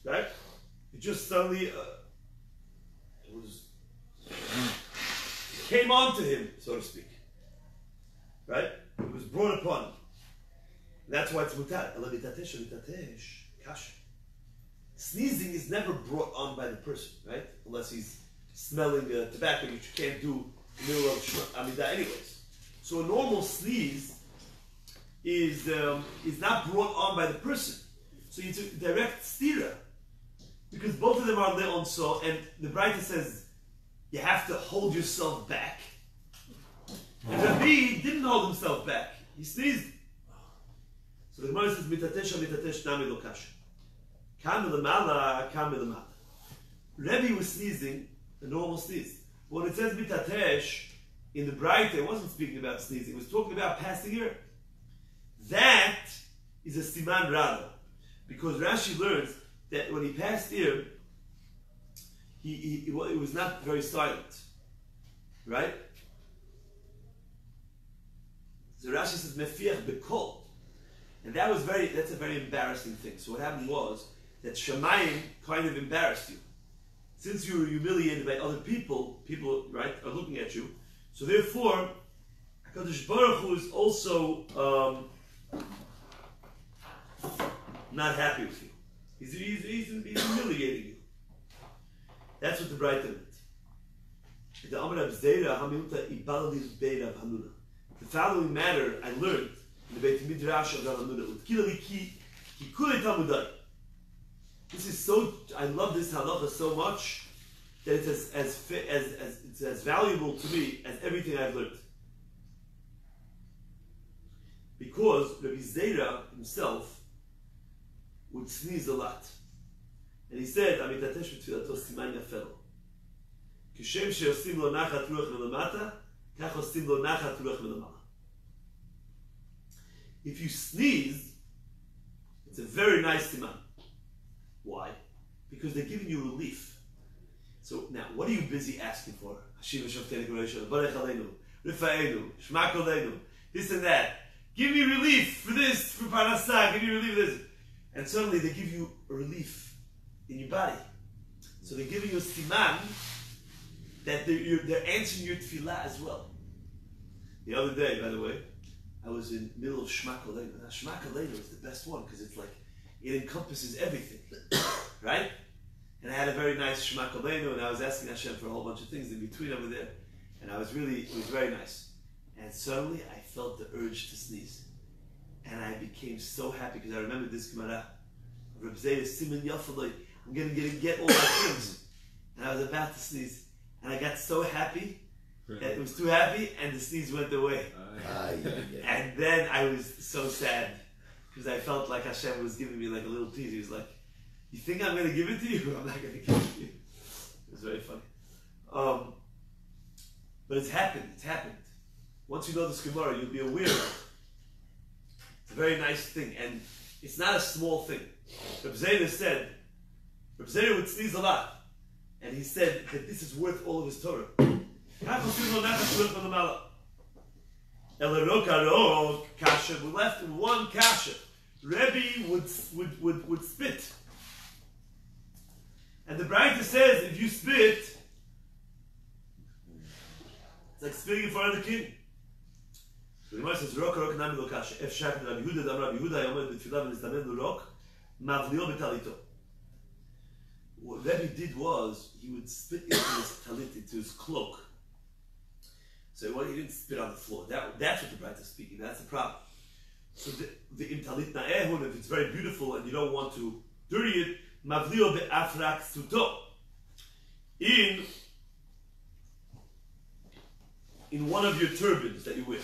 Right? It just suddenly came onto him, so to speak. Right? It was brought upon him. That's why it's mutar. Sneezing is never brought on by the person, right? Unless he's smelling tobacco, which you can't do in the middle of Amidah anyways. So a normal sneeze is not brought on by the person. So it's a direct stira. Because both of them are le'on so, and the Braita says you have to hold yourself back. And Rabbi didn't hold himself back. He sneezed. So the Gemara says, mitatesh nami lo kasha. Kam milamala, kam milamala. Rebbe was sneezing, a normal sneeze. When it says mitatesh, in the Braita, it wasn't speaking about sneezing. It was talking about passing air. That is a siman rada. Because Rashi learns that when he passed air, it was not very silent. Right? So Rashi says, mefiach bekol. And that's a very embarrassing thing. So what happened was that Shamayim kind of embarrassed you. Since you were humiliated by other people, right, are looking at you. So therefore, HaKadosh Baruch Hu is also not happy with you. He's humiliating you. That's what the Braita meant. The following matter I learned in the Beit Midrash of Rabbi Moshe. This is so. I love this halacha so much that it's as valuable to me as everything I've learned. Because Rabbi Zera himself would sneeze a lot, and he said, "Amitatesh b'tfilato siman yafelo. Kishem she'osim lo nachat ruach melamata, kach osim lo nachat ruach melamala." If you sneeze, it's a very nice siman. Why? Because they're giving you relief. So now, what are you busy asking for? This and that. Give me relief for this, for parasah, give me relief for this. And suddenly they give you a relief in your body. So they're giving you a siman that they're answering your tefillah as well. The other day, by the way, I was in the middle of Shema Koleinu. Now, Shema Koleinu is the best one because it's like, it encompasses everything, right? And I had a very nice Shema Koleinu, and I was asking Hashem for a whole bunch of things in between over there. And it was very nice. And suddenly I felt the urge to sneeze. And I became so happy because I remembered this Gemara. Reb Zayda Siman Yafaloi. I'm going to get all my things. And I was about to sneeze. And I got so happy. It was too happy, and the sneeze went away. And then I was so sad. Because I felt like Hashem was giving me like a little tease. He was like, "You think I'm going to give it to you? I'm not going to give it to you." It was very funny. But it's happened. It's happened. Once you know this Gemara, you'll be aware of it. It's a very nice thing. And it's not a small thing. Reb Zayda would sneeze a lot. And he said that this is worth all of his Torah. We're left in one kasha. Rebbe would spit. And the Braita says, if you spit, it's like spitting in front of the king. So the Gemara says, "Rok nami lo kasha." Ef shak Rabbi Yehuda dam Rabbi Yehuda yomed b'tfilah v'nizdamen l'rok mavlio b'talito. What Rebbe did was he would spit into his talit, into his cloak. So he didn't spit on the floor. That's what the Braita is speaking. That's the problem. So the imtalit na'ehun, if it's very beautiful and you don't want to dirty it, mavlio be'afrak suto. in one of your turbans that you wear.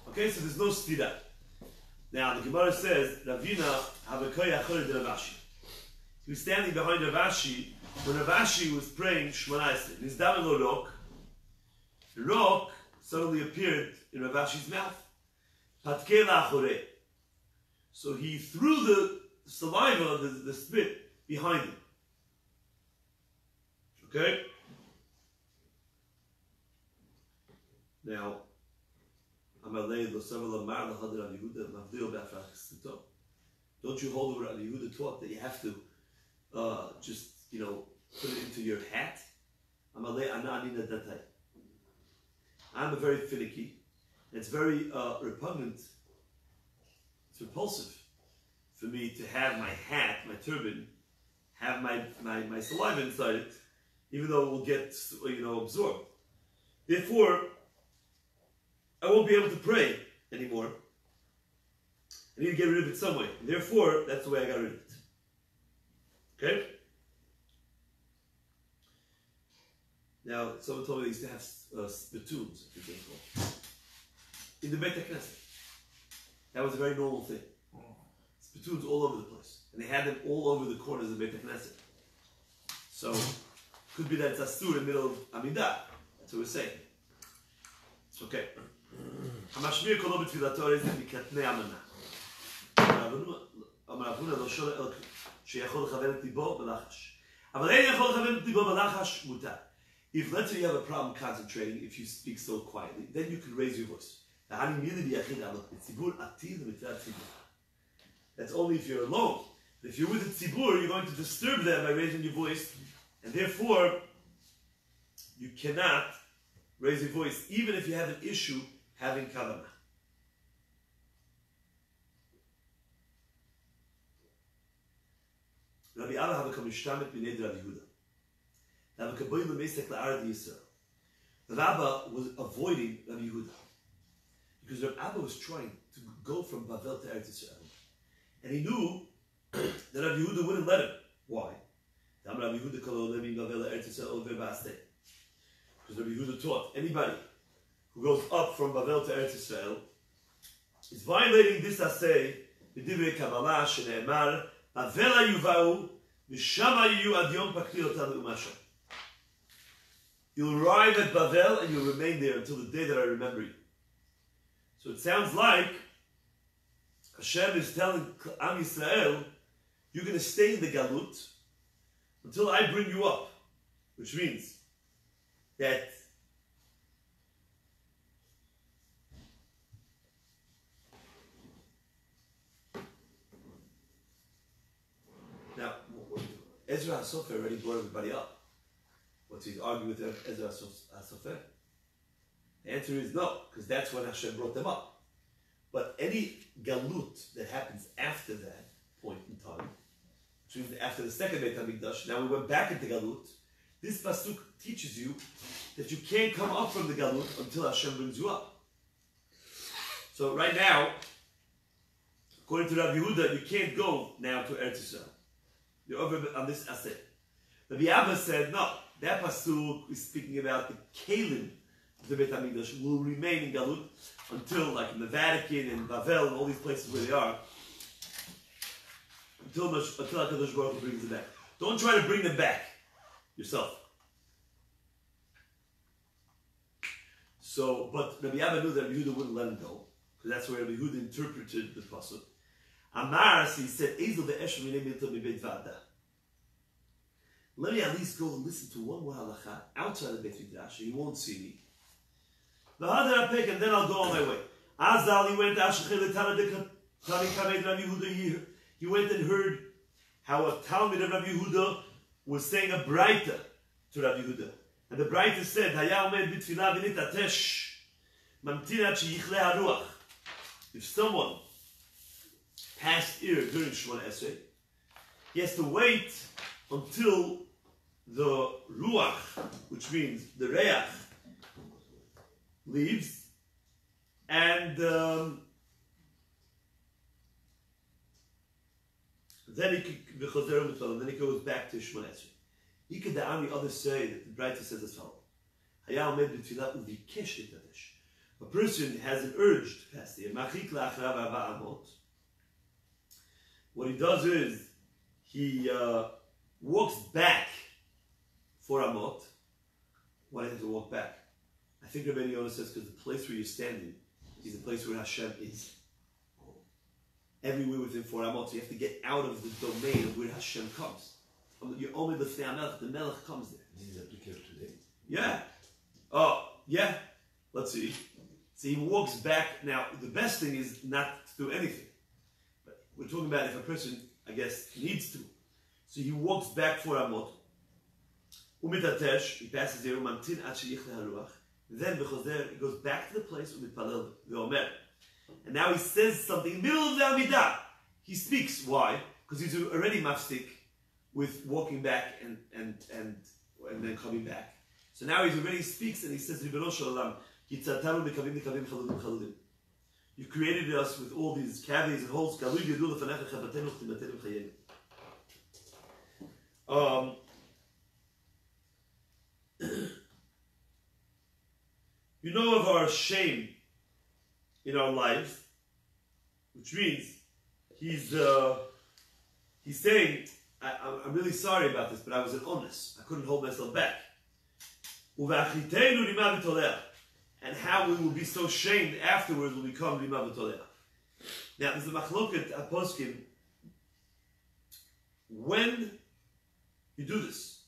Okay, so there's no stira. Now the Gemara says, Ravina Habakoya Chored Ravashi. He was standing behind Ravashi when Ravashi was praying Shmona Esrei. His daven rock. The rock suddenly appeared in Ravashi's mouth. Patke la'achoreh. So he threw the saliva, the spit, behind him. Okay? Now, don't you hold what Rabbi Yehuda taught that you have to just, put it into your hat? I'm a very finicky. It's very repugnant. It's repulsive for me to have my hat, my turban, have my saliva inside it, even though it will get absorbed. Therefore, I won't be able to pray anymore. I need to get rid of it some way. Therefore, that's the way I got rid of it. Okay? Now, someone told me they used to have spittoons, I think they call, in the Beit HaKnesset. That was a very normal thing. Spittoons all over the place. And they had them all over the corners of the Beit HaKnesset. So, could be that it's asur in the middle of Amidah. That's what we're saying. It's okay. המשמיע קולו בתפילתו הרי זה מקטני אמנה. אמר אבונה לא שואל אלוקים שיכול לכוון את ליבו בלחש. אבל אין יכול לכוון את ליבו בלחש מותר. If let's say you have a problem concentrating, if you speak so quietly, then you can raise your voice. That's only if you're alone. If you're with the tzibur, you're going to disturb them by raising your voice, and therefore you cannot raise your voice, even if you have an issue having kavanah. Rabbi Abba have become mishtamet b'nei Rabbi Yehuda. Rabbi Abba was avoiding Rabbi Yehuda because Rabbi Abba was trying to go from Bavel to Eretz Yisrael, and he knew that Rabbi Yehuda wouldn't let him. Why? Because Rabbi Yehuda taught anybody who goes up from Bavel to Eretz Yisrael is violating this asay, b'divrei Kabbalah shene'emar, Avela yuvau, v'shama yiyu ad yom pakli otan u'masha. You'll arrive at Bavel and you'll remain there until the day that I remember you. So it sounds like Hashem is telling Am Yisrael, you're going to stay in the Galut until I bring you up. Which means that now, Ezra HaSofer already brought everybody up. What's he arguing with Ezra HaSofer? The answer is no, because that's when Hashem brought them up. But any galut that happens after that point in time, which means after the second Beit HaMikdash, now we went back into galut, this pasuk teaches you that you can't come up from the galut until Hashem brings you up. So right now, according to Rabbi Yehuda, you can't go now to Eretz Yisrael. You're over on this asset. Rabbi Abba said, no, that pasuk is speaking about the Kalim of the Beit HaMikdash will remain in Galut until, like in the Vatican and Bavel and all these places where they are, until HaKadosh Baruch Hu brings them back. Don't try to bring them back yourself. So, but Rabbi Abba knew that Rabbi Yehuda wouldn't let him go, because that's where Rabbi Yehuda interpreted the pasuk. Amar, so he said, Ezel ve'eshem minei milta mibeit va'ada. Let me at least go and listen to one more halacha outside of Beit Midrash, and you won't see me. And then I'll go on my way. Azal, he went He went and heard how a Talmud of Rabbi Yehuda was saying a braita to Rabbi Yehuda. And the braita said, if someone passed ear during Shemona Esrei, he has to wait until the ruach, which means the reach, leaves, and then he goes back to Shemona Esrei. Ika the army others say that the Braita says as follows. Hayal made b'tfilah u'vikesh itadesh. A person has an urge to pass the machik la'achrav arba amot. What he does is he walks back 4 amot. Why do you have to walk back? I think Rabbi Yonah says because the place where you're standing is the place where Hashem is. Everywhere within 4 amot, so you have to get out of the domain of where Hashem comes. You're only the Melech. The Melech comes there. This is applicable today. Yeah. Oh, yeah. Let's see. So he walks back. Now, the best thing is not to do anything. But we're talking about if a person, I guess, needs to. So he walks back 4 amot. Umitatesh, he passes there. Umantin ad sheyichle haruach. Then, he goes back to the place umitpalel ve'omer. And now he says something in the middle of the Amidah. He speaks. Why? Because he's already mafstik with walking back and then coming back. So now he already speaks and he says, Ribbono shel olam, yitzartanu mekavim nekavim chaludim chaludim. You created us with all these cavities and holes. Galui yadu lefanecha chabatenu chtimatenu chayenu. You know of our shame in our lives, which means he's saying, I'm really sorry about this, but I was an honest. I couldn't hold myself back. And how we will be so shamed afterwards will become Rima V'Tolea. Now, there's a machloket aposkim. When you do this,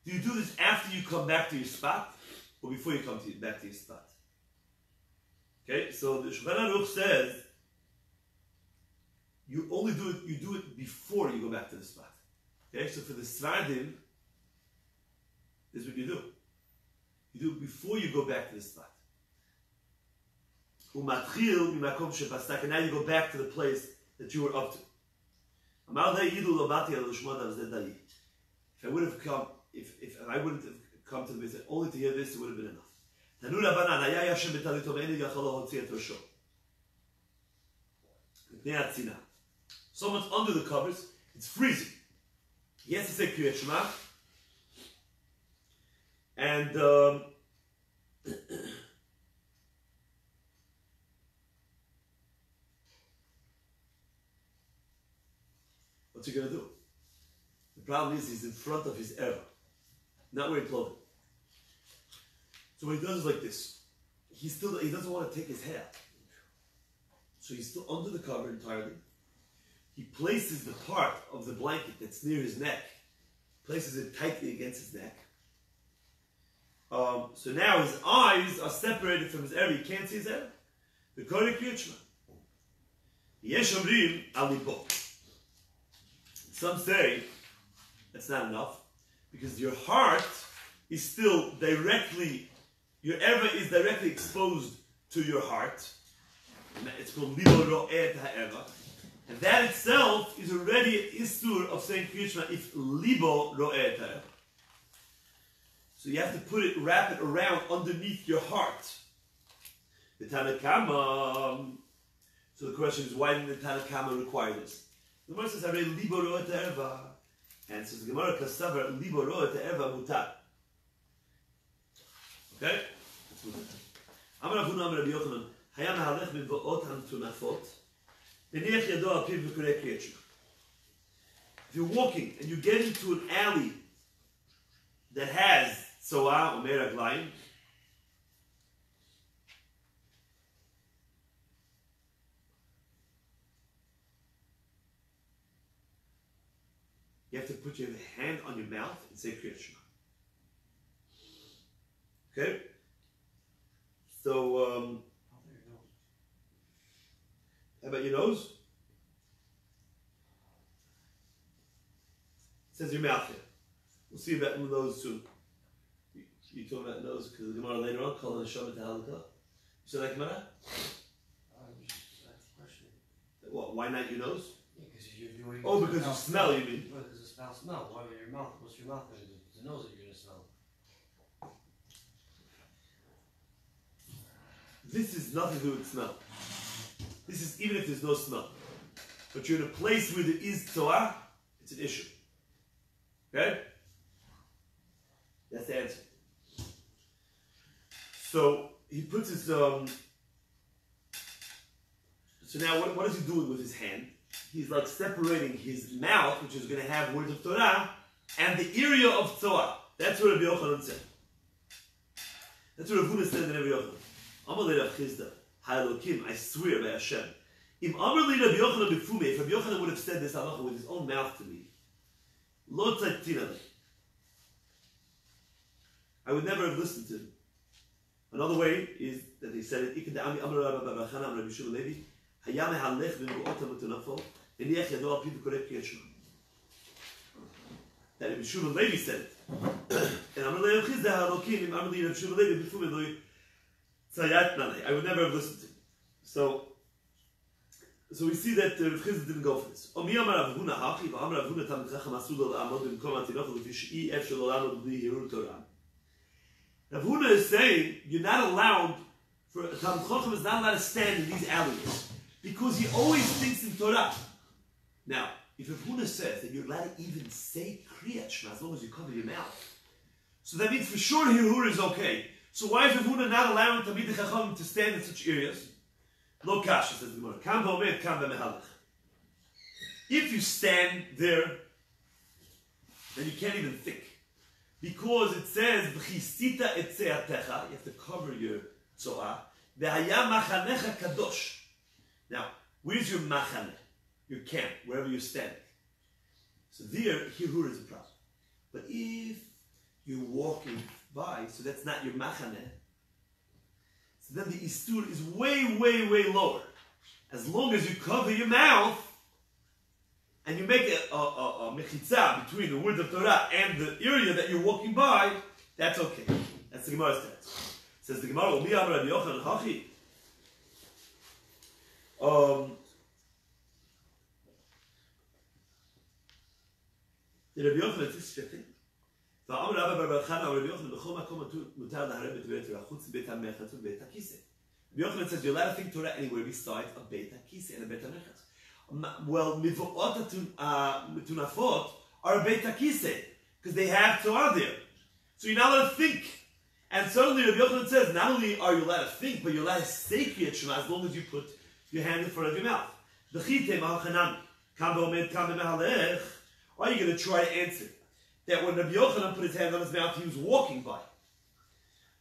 do you do this after you come back to your spot? Or before you come back to your spot. Okay, so the Shulchan Aruch says you do it before you go back to the spot. Okay, so for the Svardim, this is what you do. You do it before you go back to the spot. And now you go back to the place that you were up to. If I would have come, if I wouldn't have come to the visit, only to hear this, it would have been enough. Someone's under the covers, it's freezing. He has to say Kriyat Shema. And what's he going to do? The problem is he's in front of his era, not wearing clothing. So what he does is like this. He doesn't want to take his hair. So he's still under the cover entirely. He places the part of the blanket that's near his neck, places it tightly against his neck. So now his eyes are separated from his area. He can't see his area. The Korei Kriyat Shema. Yesh omrim al libo. Some say that's not enough because your heart is still directly, your eva is directly exposed to your heart. It's called libo ro'eh ha'eva. And that itself is already an isur of saying Kriyat Shema if libo ro'eh ha'eva. So you have to wrap it around underneath your heart. The Tanakama. So the question is, why didn't the Tanakama require this? The Gemara says, "Harei libo ro'eh ha'eva," and says the Gemara kasavar libo ro'eh ha'eva mutar. Okay. Amar Avuna Amar Rabbi Yochanan, Hayam halech b'vo'ot hamtunafot, b'niach yado al piv v'korei Kriyat Shema. If you're walking and you get into an alley that has Tzoah or Meraglayim, you have to put your hand on your mouth and say Kriyat Shema. Okay? So, how about your nose? It says your mouth here. We'll see about the nose soon. You talking about nose because the Gemara later on called it a Shabbat Halakha. You said that Gemara? What? Why not your nose? Yeah, because you're doing. Oh, because you smell. You mean? Well, because the smell. Why would your mouth? What's your mouth going to do? It's the nose that you're going to smell. This is nothing to do with smell. This is even if there's no smell. But you're in a place where there is Tzoah, It's an issue. Okay? That's the answer. So he puts his so now what is he doing with his hand? He's like separating his mouth, which is going to have words of Torah, and the area of Torah. That's what Rabbi Yochanan said. That's what Rav Huna said in Rabbi Yochanan. Amalei Rav Chizda, Ha'elokim, I swear by Hashem. If Amalei Rabbi Yochanan b'fume, if Rabbi Yochanan would have said this halacha with his own mouth to me, Lo tzaitinale, I would never have listened to him. Another way is that they said it, that Rabbi Shmuel Levi said it. And I would never have listened to him. So we see that Rav Chizda didn't go for this. Rav Huna is saying you're not allowed, for a Talmid Chacham is not allowed to stand in these alleyways because he always thinks in Torah. Now, if Rav Huna says that you're allowed to even say Kriyat Shema as long as you cover your mouth, so that means for sure Hirhur is okay. So why is Rav Huna not allowing Talmidei Chacham to stand in such areas? Lo kasha, says the Gemara. Kam ba'omed, kam ba'mehalach. If you stand there, then you can't even think. Because it says, V'chisita etzeatecha, you have to cover your tzoah. Ve'haya machanecha kadosh. Now, where's your machane? Your camp, wherever you're standing. So there, hirhur is a problem. But if you're walking by, so that's not your machane, so then the istur is way, way, way lower. As long as you cover your mouth, and you make a mechitza between the words of Torah and the area that you're walking by, that's okay. That's the Gemara's text. Says the Gemara, Umi Amar Rabbi Yochanan Hachi. The Rabbi Yochanan is shifting. Va'amar Rabbi Bar Chana Rabbi Yochanan b'chol makom mutar lahareb b'dvei Torah chutz beit hamechet u'beit hakiseh. Rabbi Yochanan says you're allowed to think Torah anywhere besides a beit hakiseh and a beit hamechet. Well, mivuot tunafot are a beit hakiseh because they have Torah there. So you're not allowed to think. And suddenly Rabbi Yochanan says, not only are you allowed to think, but you're allowed to say Kriyat Shema as long as you put your hand in front of your mouth. Are you going to try to answer that when Rabbi Yochanan put his hand on his mouth, he was walking by?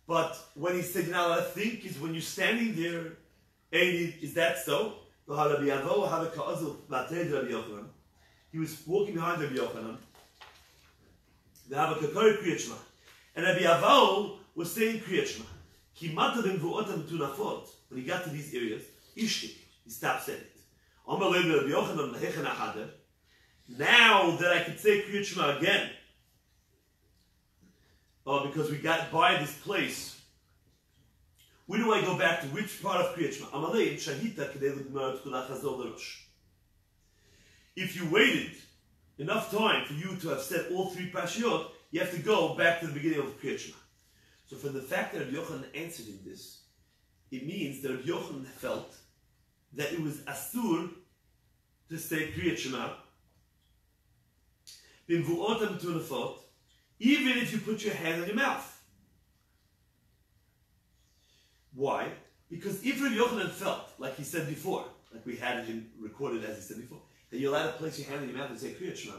But when he said you're not allowed to think, is when you're standing there, is that so? He was walking behind Rabbi Yochanan. And Rabbi Avo was saying Kriyat Shema. When he got to these areas, he stopped saying it. Now that I could say Kriyat Shema again, because we got by this place, where do I go back to? Which part of Kriyat Shema? If you waited enough time for you to have said all three Parashiyot, you have to go back to the beginning of Kriyat Shema. So from the fact that Rabbi Yochanan answered in this, it means that Rabbi Yochanan felt that it was asur to say Kriyat Shema, even if you put your hand on your mouth. Why? Because if Rabbi Yochanan felt, like he said before, like we had it recorded as he said before, that you're allowed to place your hand on your mouth and say Kriyat Shema,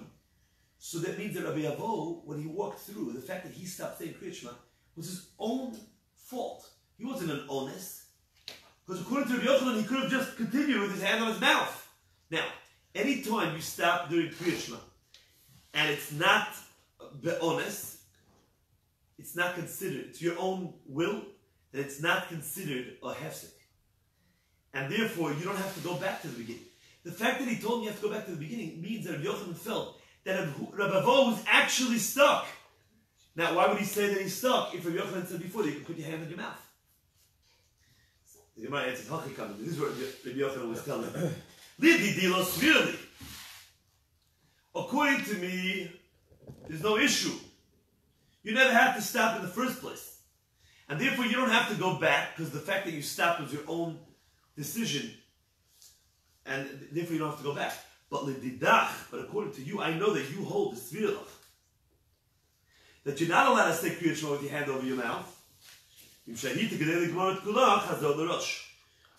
so that means that Rabbi Avo, when he walked through, the fact that he stopped saying Kriyat Shema was his own fault. He wasn't an honest. Because according to Rabbi Yochanan, he could have just continued with his hand on his mouth. Now, anytime you stop doing Kriyat Shema, and it's not honest, it's not considered, it's your own will, then it's not considered a hefsek. And therefore, you don't have to go back to the beginning. The fact that he told me you have to go back to the beginning means that Rabbi Yochanan felt that Rabbi Avo was actually stuck. Now, why would he say that he's stuck if Rabbi Yochanan said before that you can put your hand on your mouth? The Gemara answers, this is what Rabbi Yochanan was telling him. According to me, there's no issue. You never have to stop in the first place. And therefore, you don't have to go back because the fact that you stopped was your own decision. And therefore, you don't have to go back. But according to you, I know that you hold the svirlach. That you're not allowed to say Kriyat Shema with your hand over your mouth. So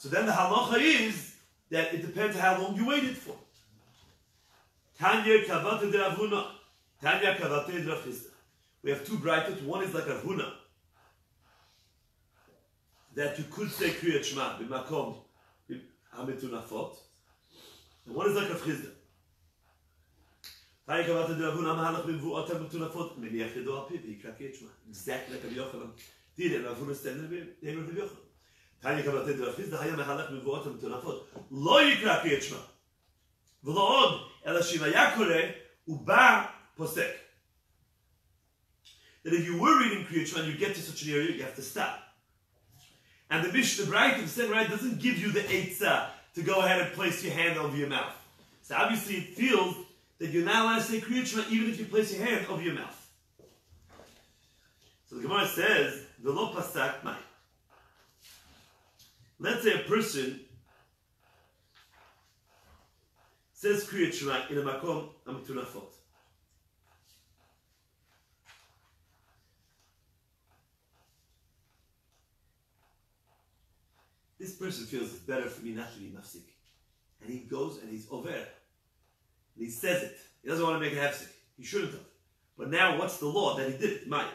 then the halacha is that it depends how long you waited for. Tanya kavate de Ravuna. Tanya kavate de Rav Chisda. We have two berachot. One is like Ravuna, that you could say Kriyat Shema b'makom hamitunafot, and one is like Rav Chisda. Tanya kavate de Ravuna mahalach b'mvuot hamitunafot meniach yedo al piv yikra Kriyat Shema. Exactly like Rabbi Yochanan did it. Ravuna standing there with Rabbi Yochanan. Tanya kavate de Rav Chisda hayam mahalach b'mvuot hamitunafot lo yikra Kriyat Shema. V'lo od ela shivaya kore uba posek. That if you were reading Kriyat Shema and you get to such an area, you have to stop. And the Mishnah Brayta, the second right, doesn't give you the eitzah to go ahead and place your hand over your mouth. So obviously it feels that you're not allowed to say Kriyat Shema even if you place your hand over your mouth. So the Gemara says, V'lo pasak mai. Let's say a person says Kriyat Shema in a makom hamitunafot. This person feels it's better for me not to be mafsik. And he goes and he's over. And he says it. He doesn't want to make a hefsik. He shouldn't have. But now what's the law that he did it? Mai.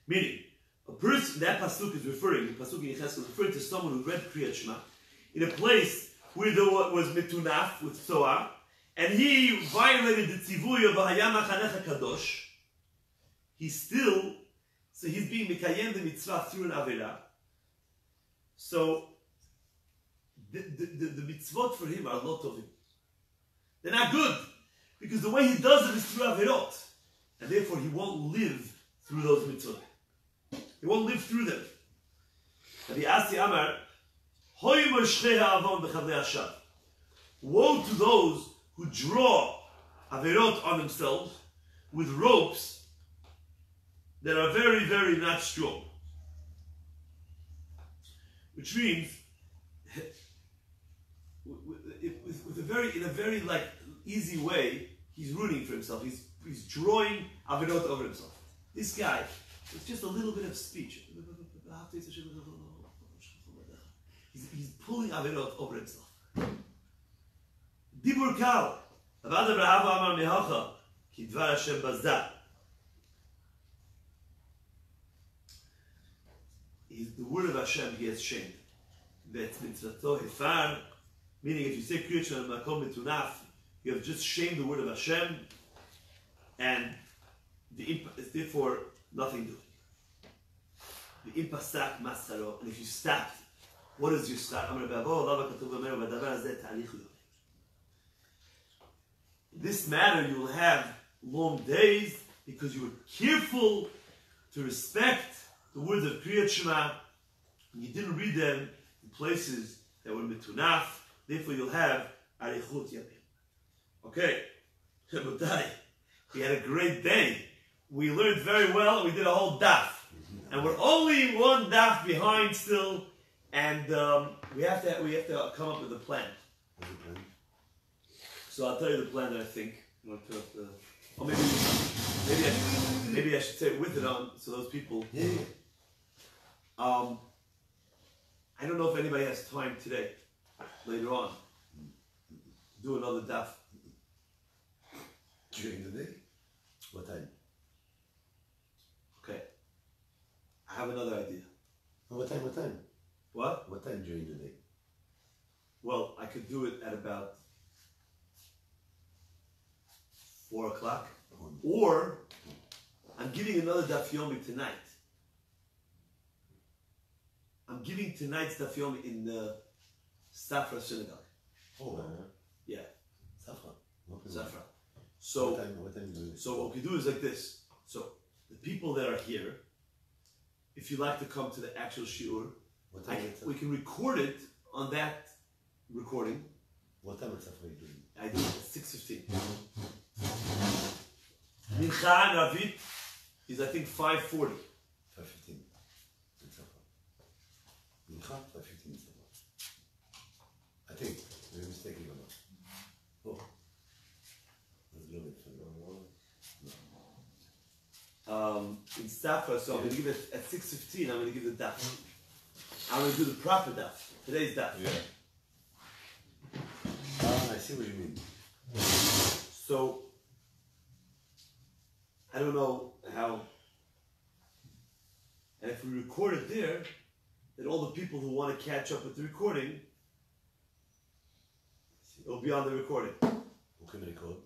Meaning, a person, that pasuk is referring, the pasuk in Yecheskel is referring to someone who read Kriyat Shema in a place where there was mitunaf, with Soah, and he violated the tzivuy of V'hayam Achanecha Kadosh. He's being mikayem the mitzvah through an avera. So the mitzvot for him are not of him. They're not good because the way he does it is through averot, and therefore he won't live through those mitzvot. He won't live through them. Rabbi Asi Amar, Hoy moshchei ha'avon b'chavlei hashav. Woe to those who draw averot on themselves with ropes that are very, very not strong. Which means, in a very like easy way, he's rooting for himself. He's drawing averot over himself. This guy, it's just a little bit of speech. He's pulling averot over himself. Dibur kal. Avad Abraham amar mehacha ki dvar Hashem bazda. The word of Hashem he has shamed. Vet mitzvato hefar. Meaning, if you say Kriyat Shema makom mitunaf, you have just shamed the word of Hashem, and is therefore nothing doing. The impasak masaro, and if you stopped, what is your start? This matter, you will have long days because you were careful to respect the words of Kriyat Shema, and you didn't read them in places that were mitunaf. Therefore, you'll have arichut yamim. Okay, Rabotai, we had a great day. We learned very well, and we did a whole daf, and we're only one daf behind still, and we have to come up with a plan. So I'll tell you the plan that I think. Or maybe I should say it with it on, so those people. Yeah. I don't know if anybody has time today, later on, do another daf. During the day? What time? Okay. I have another idea. What time? What? What time during the day? Well, I could do it at about 4 o'clock. Or, I'm giving another Daf Yomi tonight. I'm giving tonight's Daf Yomi in the Safra synagogue. Oh, yeah. Safra. Safra. So, what time do you so what we do is like this. So, the people that are here, if you like to come to the actual shiur, we can record it on that recording. What time at Safra are you doing? I do it at 6:15. Mincha and Ravit is I think 5:40. Like 15 minutes. I think. Maybe mistaken or not. Oh. That's a little bit funny. In Safa, so I'm going to give it at 6:15. I'm going to give the daf. I'm going to do the proper daf. Today's daf. Yeah. I see what you mean. So I don't know how. And if we record it there, then all the people who want to catch up with the recording, it'll be on the recording. Who can record?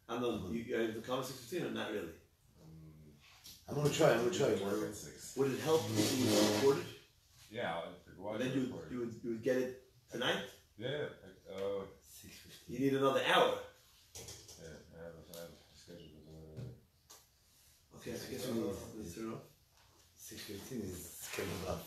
I'm not. You have the comment 6:15 or not really? I'm gonna try. Work at 6. Would it help if it was recorded? Yeah, watch Then it. you would get it tonight. Yeah. 6:15. You need another hour. Yeah, I have a schedule. Okay, I guess we need to turn off. 6:15 is scheduled up.